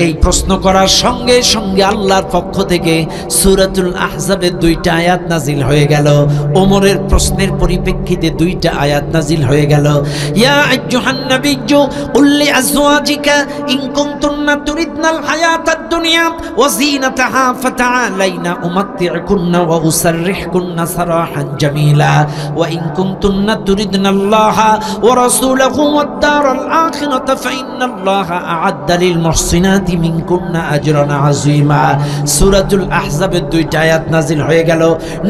এই প্রশ্ন করার সঙ্গে সঙ্গে আল্লাহর পক্ষ থেকে সূরাতুল আহজাবের 2টা আয়াত নাজিল হয়ে গেল। ওমরের প্রশ্নের পরিপ্রেক্ষিতে 2টা আয়াত নাজিল হয়ে গেল। ইয়া আইয়ুহান নাবিয়্যু কুল লিআজওয়াজিকা ইন কুনতুন্না তুরিদনাল হায়াতাদ দুনিয়া ওয়া যিনাতাহা ফাতাআলাইনা উমাত্তি'কুন্না ওয়া উসাররিহকুন্না সারাহান জামিলা ওয়া ইন কুনতুন্না তুরিদনাল্লাহা ওয়া রাসূলাহু ওয়াদ দারাল আখিরাতা ফাইন্নাল্লাহা আ'আদ্দা লিল মুহসিনাতি মিনকুন্না আজরান আযীমা। সূরাতুল আহজাবের 2টা আয়াত নাজিল হয়ে গেল।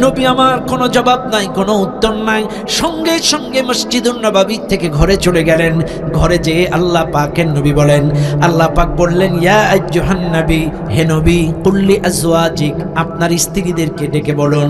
নবী আমার কোনো জবাব নাই, কোনো উত্তর নাই, সঙ্গে সঙ্গে মসজিদুন নববী থেকে ঘরে চলে গেলেন। ঘরে যেয়ে আল্লাহ পাকের নবী বলেন, আল্লাহ পাক বললেন, ইয়া আইয়ুহান নবী, হে নবী, কুল লিআজওয়াজিক আপনার স্ত্রীদেরকে ডেকে বলুন,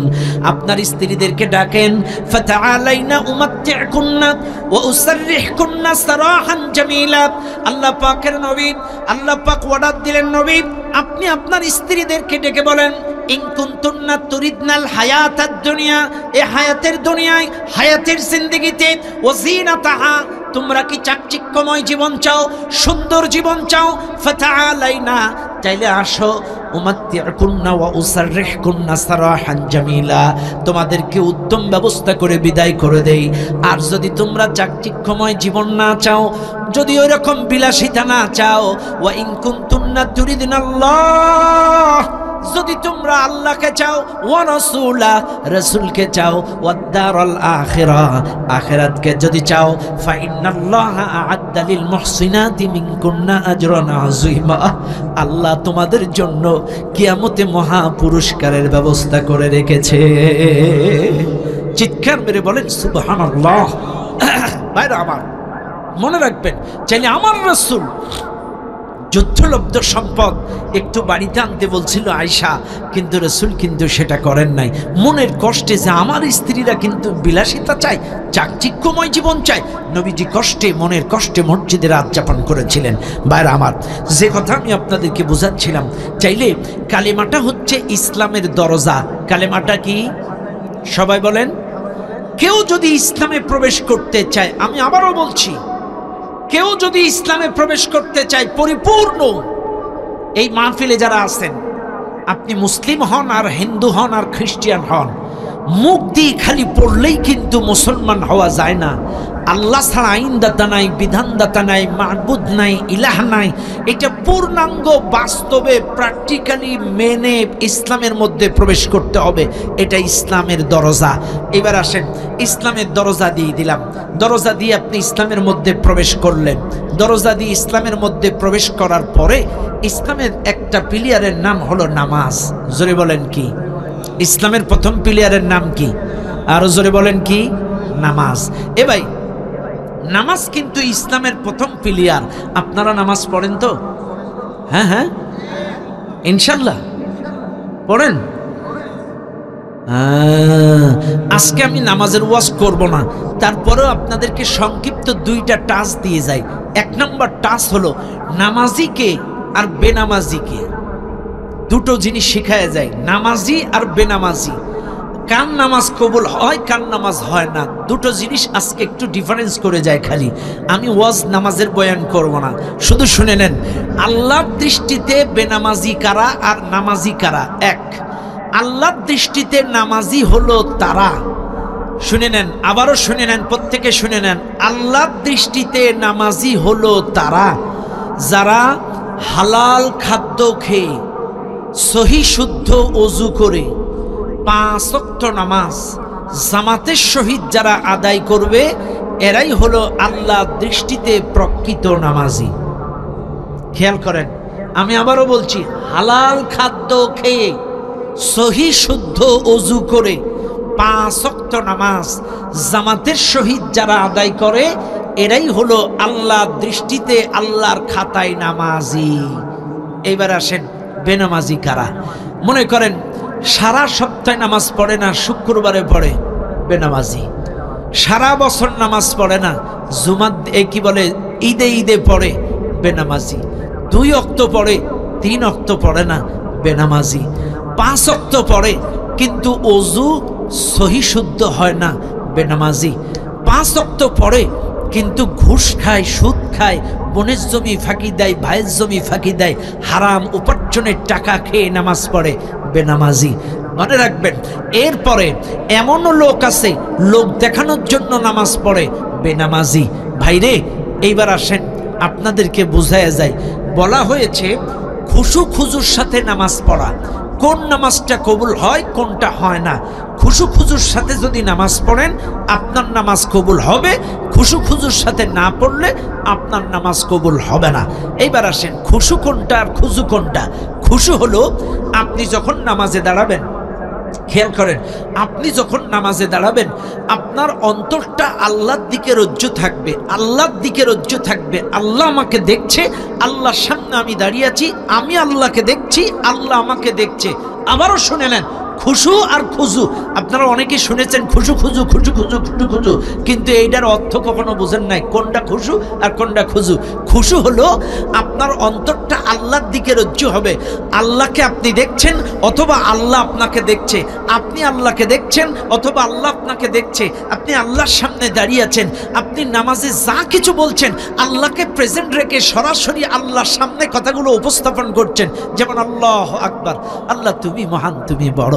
আপনার স্ত্রীদেরকে ডাকেন, ফাতাআলাইনা উমাত্তি'কুন্না ওয়া উসাররিহকুন্না সারাহান জামিলা। আল্লাহ পাকের নবী, আল্লাহ পাক অর্ডার দিলেন, নবী আপনি আপনার স্ত্রীদেরকে ডেকে বলেন, ইন কুনতুন্না তুরিদনাল হায়াতাদ দুনিয়া, এ হায়াতের দুনিয়ায়, হায়াতের জিন্দেগিতে, ওয়াজিনাতাহা, তোমরা কি চাকচিক্যময় জীবন চাও, সুন্দর জীবন চাও, ফাতাআলাইনা, চাইলে আসো, উমাত্তিউকুন্না ওয়া উসাররিহকুন্না সারাহান জামিলা, তোমাদেরকে উত্তম ব্যবস্থা করে বিদায় করে দেই। আর যদি তোমরা চাকচিক্যময় জীবন না চাও, যদি ওইরকম বিলাসিতা না চাও, ওয়া ইন কুনতুন্না তুরিদনাল্লাহ, যদি তোমরা আল্লাহকে চাও, ওয়া রাসূলা, রাসূলকে চাও, ওয়াদ দারাল আখিরাহ, আখিরাতকে যদি চাও, ফা ইন্নাল্লাহা আ'আদ্দা লিল মুহসিনাতি মিনকুন্না আজরান আযীমা, আল্লাহ তোমাদের জন্য কিয়ামতে মহা পুরস্কারের ব্যবস্থা করে রেখেছে। চিৎকার মেরে বলেন সুবহানাল্লাহ। ভাইরা আমার, মনে রাখবেন, চাইলে আমার রাসূল যুদ্ধলব্ধ সম্পদ একটু বাড়িতে আনতে বলছিল আয়েশা, কিন্তু রাসূল কিন্তু সেটা করেন নাই। মনের কষ্টে যে আমার স্ত্রীরা কিন্তু বিলাসিতা চায়, চাকচিক্যময় জীবন চায়, নবীজি কষ্টে, মনের কষ্টে মসজিদে রাত যাপন করেছিলেন। ভাইরা আমার, যে কথা আমি আপনাদেরকে বোঝাচ্ছিলাম, চাইলে কালেমাটা হচ্ছে ইসলামের দরজা। কালেমাটা কি সবাই বলেন? কেউ যদি ইসলামে প্রবেশ করতে চায়, আমি আবারও বলছি, কেউ যদি ইসলামে প্রবেশ করতে চায় পরিপূর্ণ, এই মাহফিলে যারা আছেন, আপনি মুসলিম হন আর হিন্দু হন আর খ্রিস্টান হন, মুখ দিয়ে খালি পড়লেই কিন্তু মুসলমান হওয়া যায় না। আল্লাহ ছাড়া আইনদাতা নাই, বিধানদাতা নাই, মাবুদ নাই, ইলাহ নাই, এটা পূর্ণাঙ্গ বাস্তবে প্র্যাকটিক্যালি মেনে ইসলামের মধ্যে প্রবেশ করতে হবে। এটা ইসলামের দরজা। এবার আসেন, ইসলামের দরজা দিয়ে দিলাম, দরজা দিয়ে আপনি ইসলামের মধ্যে প্রবেশ করলেন। দরজা দিয়ে ইসলামের মধ্যে প্রবেশ করার পরে ইসলামের একটা পিলিয়ারের নাম হলো নামাজ। জোরে বলেন কি? ইসলামের প্রথম পিলিয়ারের নাম কি? আরো জোরে বলেন কি? নামাজ। এ ভাই, নামাজ কিন্তু ইসলামের প্রথম পিলিয়ার। আপনারা নামাজ পড়েন তো? হ্যাঁ হ্যাঁ, ইনশাল্লাহ পড়েন। আজকে আমি নামাজের ওয়াজ করব না, তারপরেও আপনাদেরকে সংক্ষিপ্ত দুইটা টাচ দিয়ে যাই। এক নম্বর টাচ হলো নামাজিকে আর বেনামাজিকে দুটো জিনিস শেখায় যায়, নামাজি আর বেনামাজি। কার নামাজ কবুল হয়, কার নামাজ হয় না, দুটো জিনিস আজকে একটু ডিফারেন্স করে যায়। খালি আমি ওয়াজ নামাজের বয়ান করব না, শুধু শুনে নেন। আল্লাহর দৃষ্টিতে বেনামাজি কারা আর নামাজি কারা এক। আল্লাহর দৃষ্টিতে নামাজি হলো তারা, শুনে নেন, আবারও শুনে নেন, প্রত্যেকে শুনে নেন। আল্লাহর দৃষ্টিতে নামাজি হলো তারা যারা হালাল খাদ্য খেয়ে সহি শুদ্ধ ওযু করে 5 ওয়াক্ত নামাজ জামাতের সহিত যারা আদায় করবে, এরাই হলো আল্লাহর দৃষ্টিতে প্রকৃত নামাজি। খেয়াল করেন, আমি আবারও বলছি, হালাল খাদ্য খেয়ে সহি শুদ্ধ ওযু করে 5 ওয়াক্ত নামাজ জামাতের সহিত যারা আদায় করে, এরাই হলো আল্লাহর দৃষ্টিতে, আল্লাহর খাতায় নামাজি। এইবার আসেন, বেনামাজি কারা? মনে করেন সারা সপ্তাহে নামাজ পড়ে না, শুক্রবারে পড়ে, বেনামাজি। সারা বছর নামাজ পড়ে না, জুমা কি বলে ঈদে ঈদে পড়ে, বেনামাজি। 2 ওয়াক্ত পড়ে, 3 ওয়াক্ত পড়ে না, বেনামাজি। 5 ওয়াক্ত পড়ে কিন্তু ওযু সহি শুদ্ধ হয় না, বেনামাজি। 5 ওয়াক্ত পড়ে কিন্তু ঘুষ খায়, সুদ খায়, বোনের জমি ফাঁকি দেয়, ভাইয়ের জমি ফাঁকি দেয়, হারাম উপার্জনের টাকা খেয়ে নামাজ পড়ে, বেনামাজি। মনে রাখবেন, এরপরে এমনও লোক আছে লোক দেখানোর জন্য নামাজ পড়ে, বেনামাজি। ভাইরে, এইবার আসেন, আপনাদেরকে বোঝায়া যায়। বলা হয়েছে খুশু খুজুর সাথে নামাজ পড়া, কোন নামাজটা কবুল হয়, কোনটা হয় না। খুশু খুজুর সাথে যদি নামাজ পড়েন, আপনার নামাজ কবুল হবে। খুশু খুজুর সাথে না পড়লে আপনার নামাজ কবুল হবে না। এইবার আসেন, খুশু কোনটা আর খুজু কোনটা? খুশু হলো আপনি যখন নামাজে দাঁড়াবেন, খেয়াল করেন, আপনি যখন নামাজে দাঁড়াবেন আপনার অন্তরটা আল্লাহর দিকে রজ্জু থাকবে, আল্লাহর দিকে রজ্জু থাকবে। আল্লাহ আমাকে দেখছে, আল্লাহর সামনে আমি দাঁড়িয়ে আছি, আমি আল্লাহকে দেখছি, আল্লাহ আমাকে দেখছে। আবারও শুনে নেন, খুশু আর খুজু, আপনারা অনেকে শুনেছেন খুশু খুজু খুশু খুজু খুশু খুজু, কিন্তু এইটার অর্থ কখনো বুঝেন নাই কোনটা খুশু আর কোনটা খুজু। খুশু হলো আপনার অন্তরটা আল্লাহর দিকে রজ্জু হবে। আল্লাহকে আপনি দেখছেন অথবা আল্লাহ আপনাকে দেখছে, আপনি আল্লাহকে দেখছেন অথবা আল্লাহ আপনাকে দেখছে, আপনি আল্লাহর সামনে দাঁড়িয়ে আছেন, আপনি নামাজে যা কিছু বলছেন আল্লাহকে প্রেজেন্ট রেখে সরাসরি আল্লাহর সামনে কথাগুলো উপস্থাপন করছেন। যেমন আল্লাহু আকবার, আল্লাহ তুমি মহান, তুমি বড়।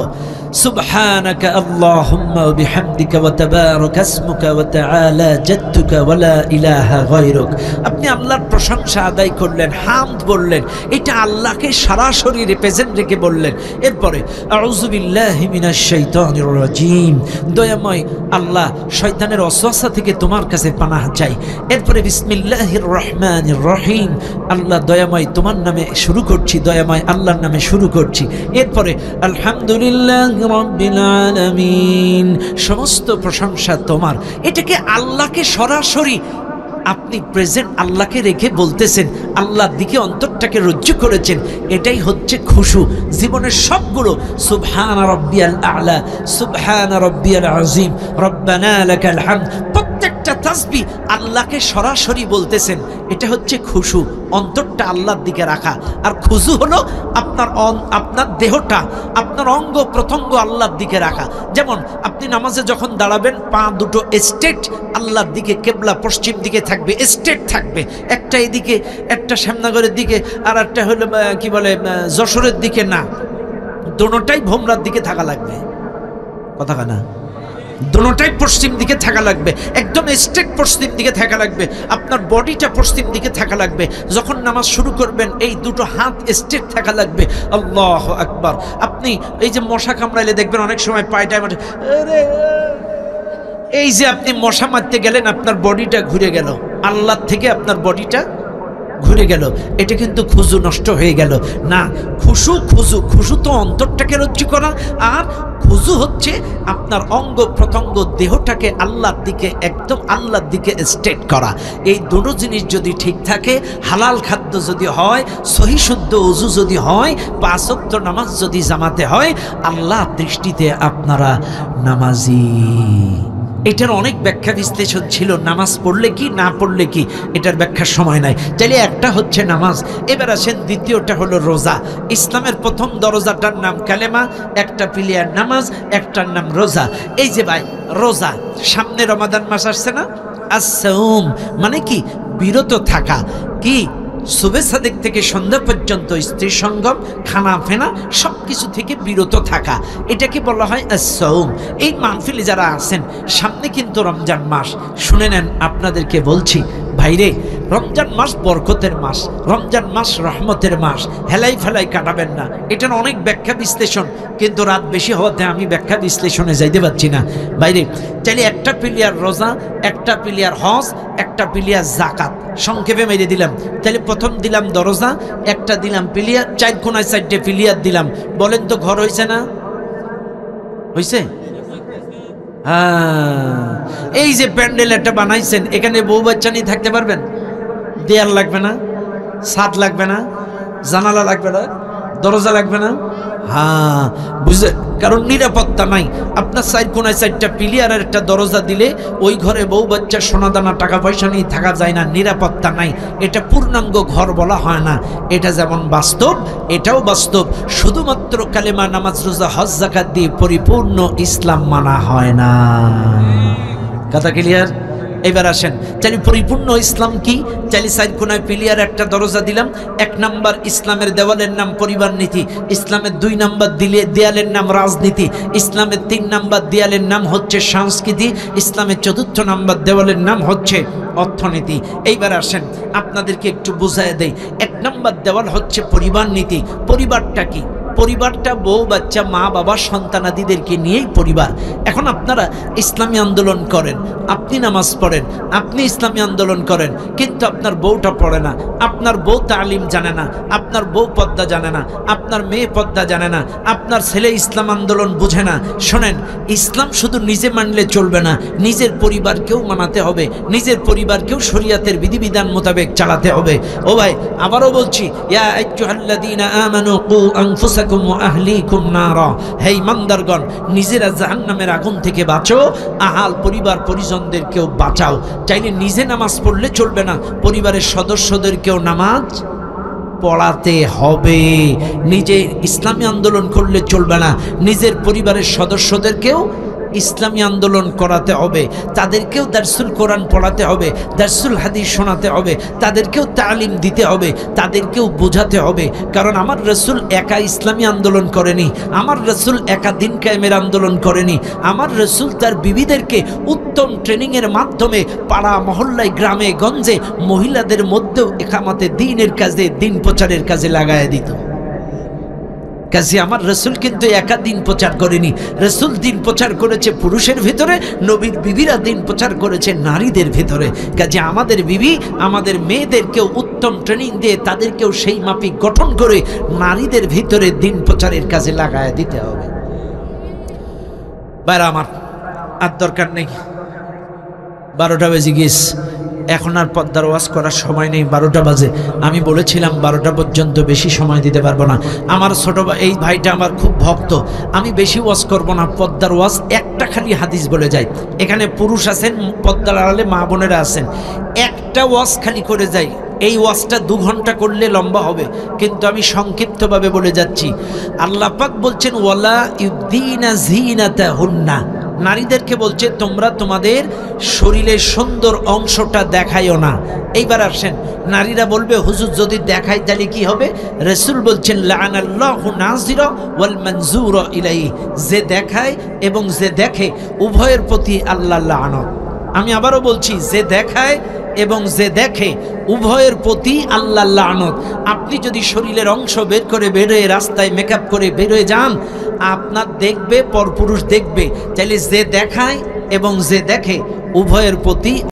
সুবহানাকা আল্লাহুম্মা ওয়া বিহামদিকা ওয়া তাবারাকা ইসমুকা ওয়া তাআলা জাদ্দুকা ওয়া লা ইলাহা গায়রুক। আপনি আল্লাহর প্রশংসা আদায় করলেন, হামদ বললেন, এটা আল্লাহকে সরাসরি রিপ্রেজেন্ট রেখে বললেন। এরপরে আউযু বিল্লাহি মিনাশ শাইতানির রাজিম, দয়াময় আল্লাহ শয়তানের ওয়াসওয়াসা থেকে তোমার কাছে পানাহ চাই। এরপরে বিসমিল্লাহির রহমানির রহিম, আল্লাহ দয়াময় তোমার নামে শুরু করছি, দয়াময় আল্লাহর নামে শুরু করছি। এরপরে আলহামদুলিল্লাহি রাব্বিল আলামিন, সমস্ত প্রশংসা তোমার। এটাকে আল্লাহকে সরাসরি আপনি প্রেজেন্ট আল্লাহকে রেখে বলতেছেন, আল্লাহর দিকে অন্তরটাকে রজ্জু করেছেন, এটাই হচ্ছে খুশু। জীবনের সবগুলো সুবহান রাব্বিয়াল আ'লা, সুবহান রাব্বিয়াল আযীম, রব্বানা লাকাল হামদ, প্রত্যেকটা তাসবিহ আল্লাহকে সরাসরি বলতেছেন, এটা হচ্ছে খুশু, অন্তরটা আল্লাহর দিকে রাখা। আর খুজু হলো আপনার দেহটা, আপনার অঙ্গ প্রত্যঙ্গ আল্লাহর দিকে রাখা। যেমন আপনি নামাজে যখন দাঁড়াবেন, পা দুটো স্ট্রেট আল্লাহর দিকে, কেবলা পশ্চিম দিকে থাকবে, স্ট্রেট থাকবে, একটা এদিকে, একটা শ্যামনগরের দিকে, আর একটা হলো কি বলে যশোরের দিকে না, দোনোটাই ভোমরার দিকে থাকা লাগবে। কথা কানা, দোনোটাই পশ্চিম দিকে থাকা লাগবে, একদম স্ট্রেট পশ্চিম দিকে থাকা লাগবে, আপনার বডিটা পশ্চিম দিকে থাকা লাগবে। যখন নামাজ শুরু করবেন এই দুটো হাত স্ট্রেট থাকা লাগবে। আল্লাহু আকবার। আপনি এই যে মশা কামড়াইলে দেখবেন অনেক সময় পায়টায় মাঠে, এই যে আপনি মশা মারতে গেলেন, আপনার বডিটা ঘুরে গেল, আল্লাহর থেকে আপনার বডিটা ঘুরে গেল, এটা কিন্তু খুজু নষ্ট হয়ে গেল না। খুশু খুজু, খুশু তো অন্তরটাকে রজ্জু করা, আর খুজু হচ্ছে আপনার অঙ্গ প্রত্যঙ্গ দেহটাকে আল্লাহর দিকে, একদম আল্লাহর দিকে স্ট্রেট করা। এই দুটো জিনিস যদি ঠিক থাকে, হালাল খাদ্য যদি হয়, সহি শুদ্ধ ওযু যদি হয়, ৫ ওয়াক্ত নামাজ যদি জামাতে হয়, আল্লাহ দৃষ্টিতে আপনারা নামাজি। এটার অনেক ব্যাখ্যা বিশ্লেষণ ছিল, নামাজ পড়লে কি না পড়লে কি, এটার ব্যাখ্যার সময় নাই। চাইলে একটা হচ্ছে নামাজ। এবার আসেন দ্বিতীয়টা হলো রোজা। ইসলামের প্রথম দরজাটার নাম কালেমা, একটা পিলিয়ার নামাজ, একটার নাম রোজা। এই যে ভাই রোজা, সামনে রমাদান মাস আসছে না, as-sawm মানে কি বিরত থাকা, কি সুবে সাদেক থেকে সন্ধ্যা পর্যন্ত স্ত্রী সঙ্গম, খানা ফেনা সব কিছু থেকে বিরত থাকা, এটাকে বলা হয় as-sawm। এই মাহফিলে যারা আছেন, সামনে কিন্তু রমজান মাস, শুনে নেন, আপনাদেরকে বলছি ভাইরে, রমজান মাস বরকতের মাস, রমজান মাস রহমতের মাস, হেলাই ফেলাই কাটাবেন না। এটার অনেক ব্যাখ্যা বিশ্লেষণ, কিন্তু রাত বেশি হওয়াতে আমি ব্যাখ্যা বিশ্লেষণে যাইতে পারছি না বাইরে। চাইলে একটা পিলিয়ার রোজা, একটা পিলিয়ার হজ, একটা পিলিয়ার জাকাত, সংক্ষেপে মেরে দিলাম। তাহলে প্রথম দিলাম দরজা, একটা দিলাম পিলিয়ার, 4 কোনায় 4টে পিলিয়ার দিলাম। বলেন তো ঘর হয়েছে না? হয়েছে? এই যে প্যান্ডেল একটা বানাইছেন, এখানে বউ বাচ্চা নিয়ে থাকতে পারবেন? দেয়াল লাগবে না, ছাদ লাগবে না, জানালা লাগবে না, দরজা লাগবে না। হ্যাঁ বুঝলেন, কারণ নিরাপত্তা নাই। আপনার 4 কোনায় 4টা পিলিয়ার আর একটা দরজা দিলে ওই ঘরে বউ বাচ্চা সোনাদানা টাকা পয়সা নিয়ে থাকা যায় না, নিরাপত্তা নাই। এটা পূর্ণাঙ্গ ঘর বলা হয় না। এটা যেমন বাস্তব, এটাও বাস্তব। শুধুমাত্র কালেমা, নামাজ, রোজা, হজ, যাকাত দিয়ে পরিপূর্ণ ইসলাম মানা হয় না। কথা ক্লিয়ার? এবার আসেন, চাইলে পরিপূর্ণ ইসলাম কি? চাইলে 4 কোনায় পিলিয়ার একটা দরজা দিলাম। 1 নাম্বার ইসলামের দেওয়ালের নাম পরিবার নীতি, ইসলামের 2 নাম্বার দেয়ালের নাম রাজনীতি, ইসলামের 3 নাম্বার দেয়ালের নাম হচ্ছে সংস্কৃতি, ইসলামের 4র্থ নাম্বার দেওয়ালের নাম হচ্ছে অর্থনীতি। এইবার আসেন, আপনাদেরকে একটু বুঝাই দেই। 1 নাম্বার দেওয়াল হচ্ছে পরিবার নীতি। পরিবারটা কি? পরিবারটা বউ বাচ্চা, মা বাবা, সন্তানাদিদেরকে নিয়েই পরিবার। এখন আপনারা ইসলামী আন্দোলন করেন, আপনি নামাজ পড়েন, আপনি ইসলামী আন্দোলন করেন, কিন্তু আপনার বউটা পড়ে না, আপনার বউ তালিম জানে না, আপনার বউ পর্দা জানে না, আপনার মেয়ে পর্দা জানে না, আপনার ছেলে ইসলাম আন্দোলন বুঝে না। শোনেন, ইসলাম শুধু নিজে মানলে চলবে না, নিজের পরিবারকেও মানাতে হবে, নিজের পরিবারকেও শরীয়তের বিধিবিধান মোতাবেক চালাতে হবে। ও ভাই, আবারও বলছি, ইয়া আইয়ুহাল্লাযীনা আমানু কু আনফুসাকুম আনফুসাকুম ওয়া আহলিকুম নারা, হে ইমানদারগণ নিজেরা জাহান্নামের আগুন থেকে বাঁচো, আহাল পরিবার পরিজনদেরকেও বাঁচাও। চাইলে নিজে নামাজ পড়লে চলবে না, পরিবারের সদস্যদেরকেও নামাজ পড়াতে হবে। নিজে ইসলামী আন্দোলন করলে চলবে না, নিজের পরিবারের সদস্যদেরকেও ইসলামী আন্দোলন করাতে হবে, তাদেরকেও দারসুল কোরআন পড়াতে হবে, দারসুল হাদিস শোনাতে হবে, তাদেরকেও তালিম দিতে হবে, তাদেরকেও বোঝাতে হবে। কারণ আমার রসুল একা ইসলামী আন্দোলন করেনি, আমার রসুল একা দিন কায়েমের আন্দোলন করেনি, আমার রসুল তার বিবিদেরকে উত্তম ট্রেনিংয়ের মাধ্যমে পাড়া মহল্লায় গ্রামে গঞ্জে মহিলাদের মধ্যেও একামতে দ্বীনের কাজে, দিন প্রচারের কাজে লাগায় দিত। কাজে আমার রসুল কিন্তু একা দিন প্রচার করেনি, রসুল দিন প্রচার করেছে পুরুষের ভিতরে, নবীর বিবিরা দিন প্রচার করেছে নারীদের ভিতরে। কাজে আমাদের বিবি আমাদের মেয়েদেরকেও উত্তম ট্রেনিং দিয়ে তাদেরকেও সেই মাফিক গঠন করে নারীদের ভিতরে দিন প্রচারের কাজে লাগায় দিতে হবে। বাইরে আমার আর দরকার নেই, 12টা বেজে গিয়েছে, এখন আর পর্দার ওয়াজ করার সময় নেই, 12টা বাজে। আমি বলেছিলাম 12টা পর্যন্ত বেশি সময় দিতে পারবো না। আমার ছোট এই ভাইটা আমার খুব ভক্ত, আমি বেশি ওয়াজ করবো না, পর্দার ওয়াজ একটা খালি হাদিস বলে যাই। এখানে পুরুষ আছেন, পর্দার আড়ালে মা বোনেরা আছেন, একটা ওয়াজ খালি করে যাই। এই ওয়াজটা 2 ঘন্টা করলে লম্বা হবে, কিন্তু আমি সংক্ষিপ্তভাবে বলে যাচ্ছি। আল্লাহ পাক বলছেন ওয়ালা ইউবদিনা যিনাতাহুন্না, নারীদেরকে বলছে তোমরা তোমাদের শরীরের সুন্দর অংশটা দেখাইও না। এইবার আসেন, নারীরা বলবে হুজুর যদি দেখাই তাহলে কি হবে? রাসূল বলছেন লাআনাল্লাহু নাযিরা ওয়াল মানজুরা ইলাইহি, যে দেখায় এবং যে দেখে উভয়ের প্রতি আল্লাহর লানত। আমি আবারও বলছি, যে দেখায় এবং যে দেখে উভয়ের প্রতি আল্লাহর লানত। আপনি যদি শরীরের অংশ বের করে বেরোয় রাস্তায় মেকআপ করে বেরোয় যান, আপনার দেখবে, পরপুরুষ দেখবে। চাইলে যে দেখায় এবং যে দেখে উভয়ের প্রতি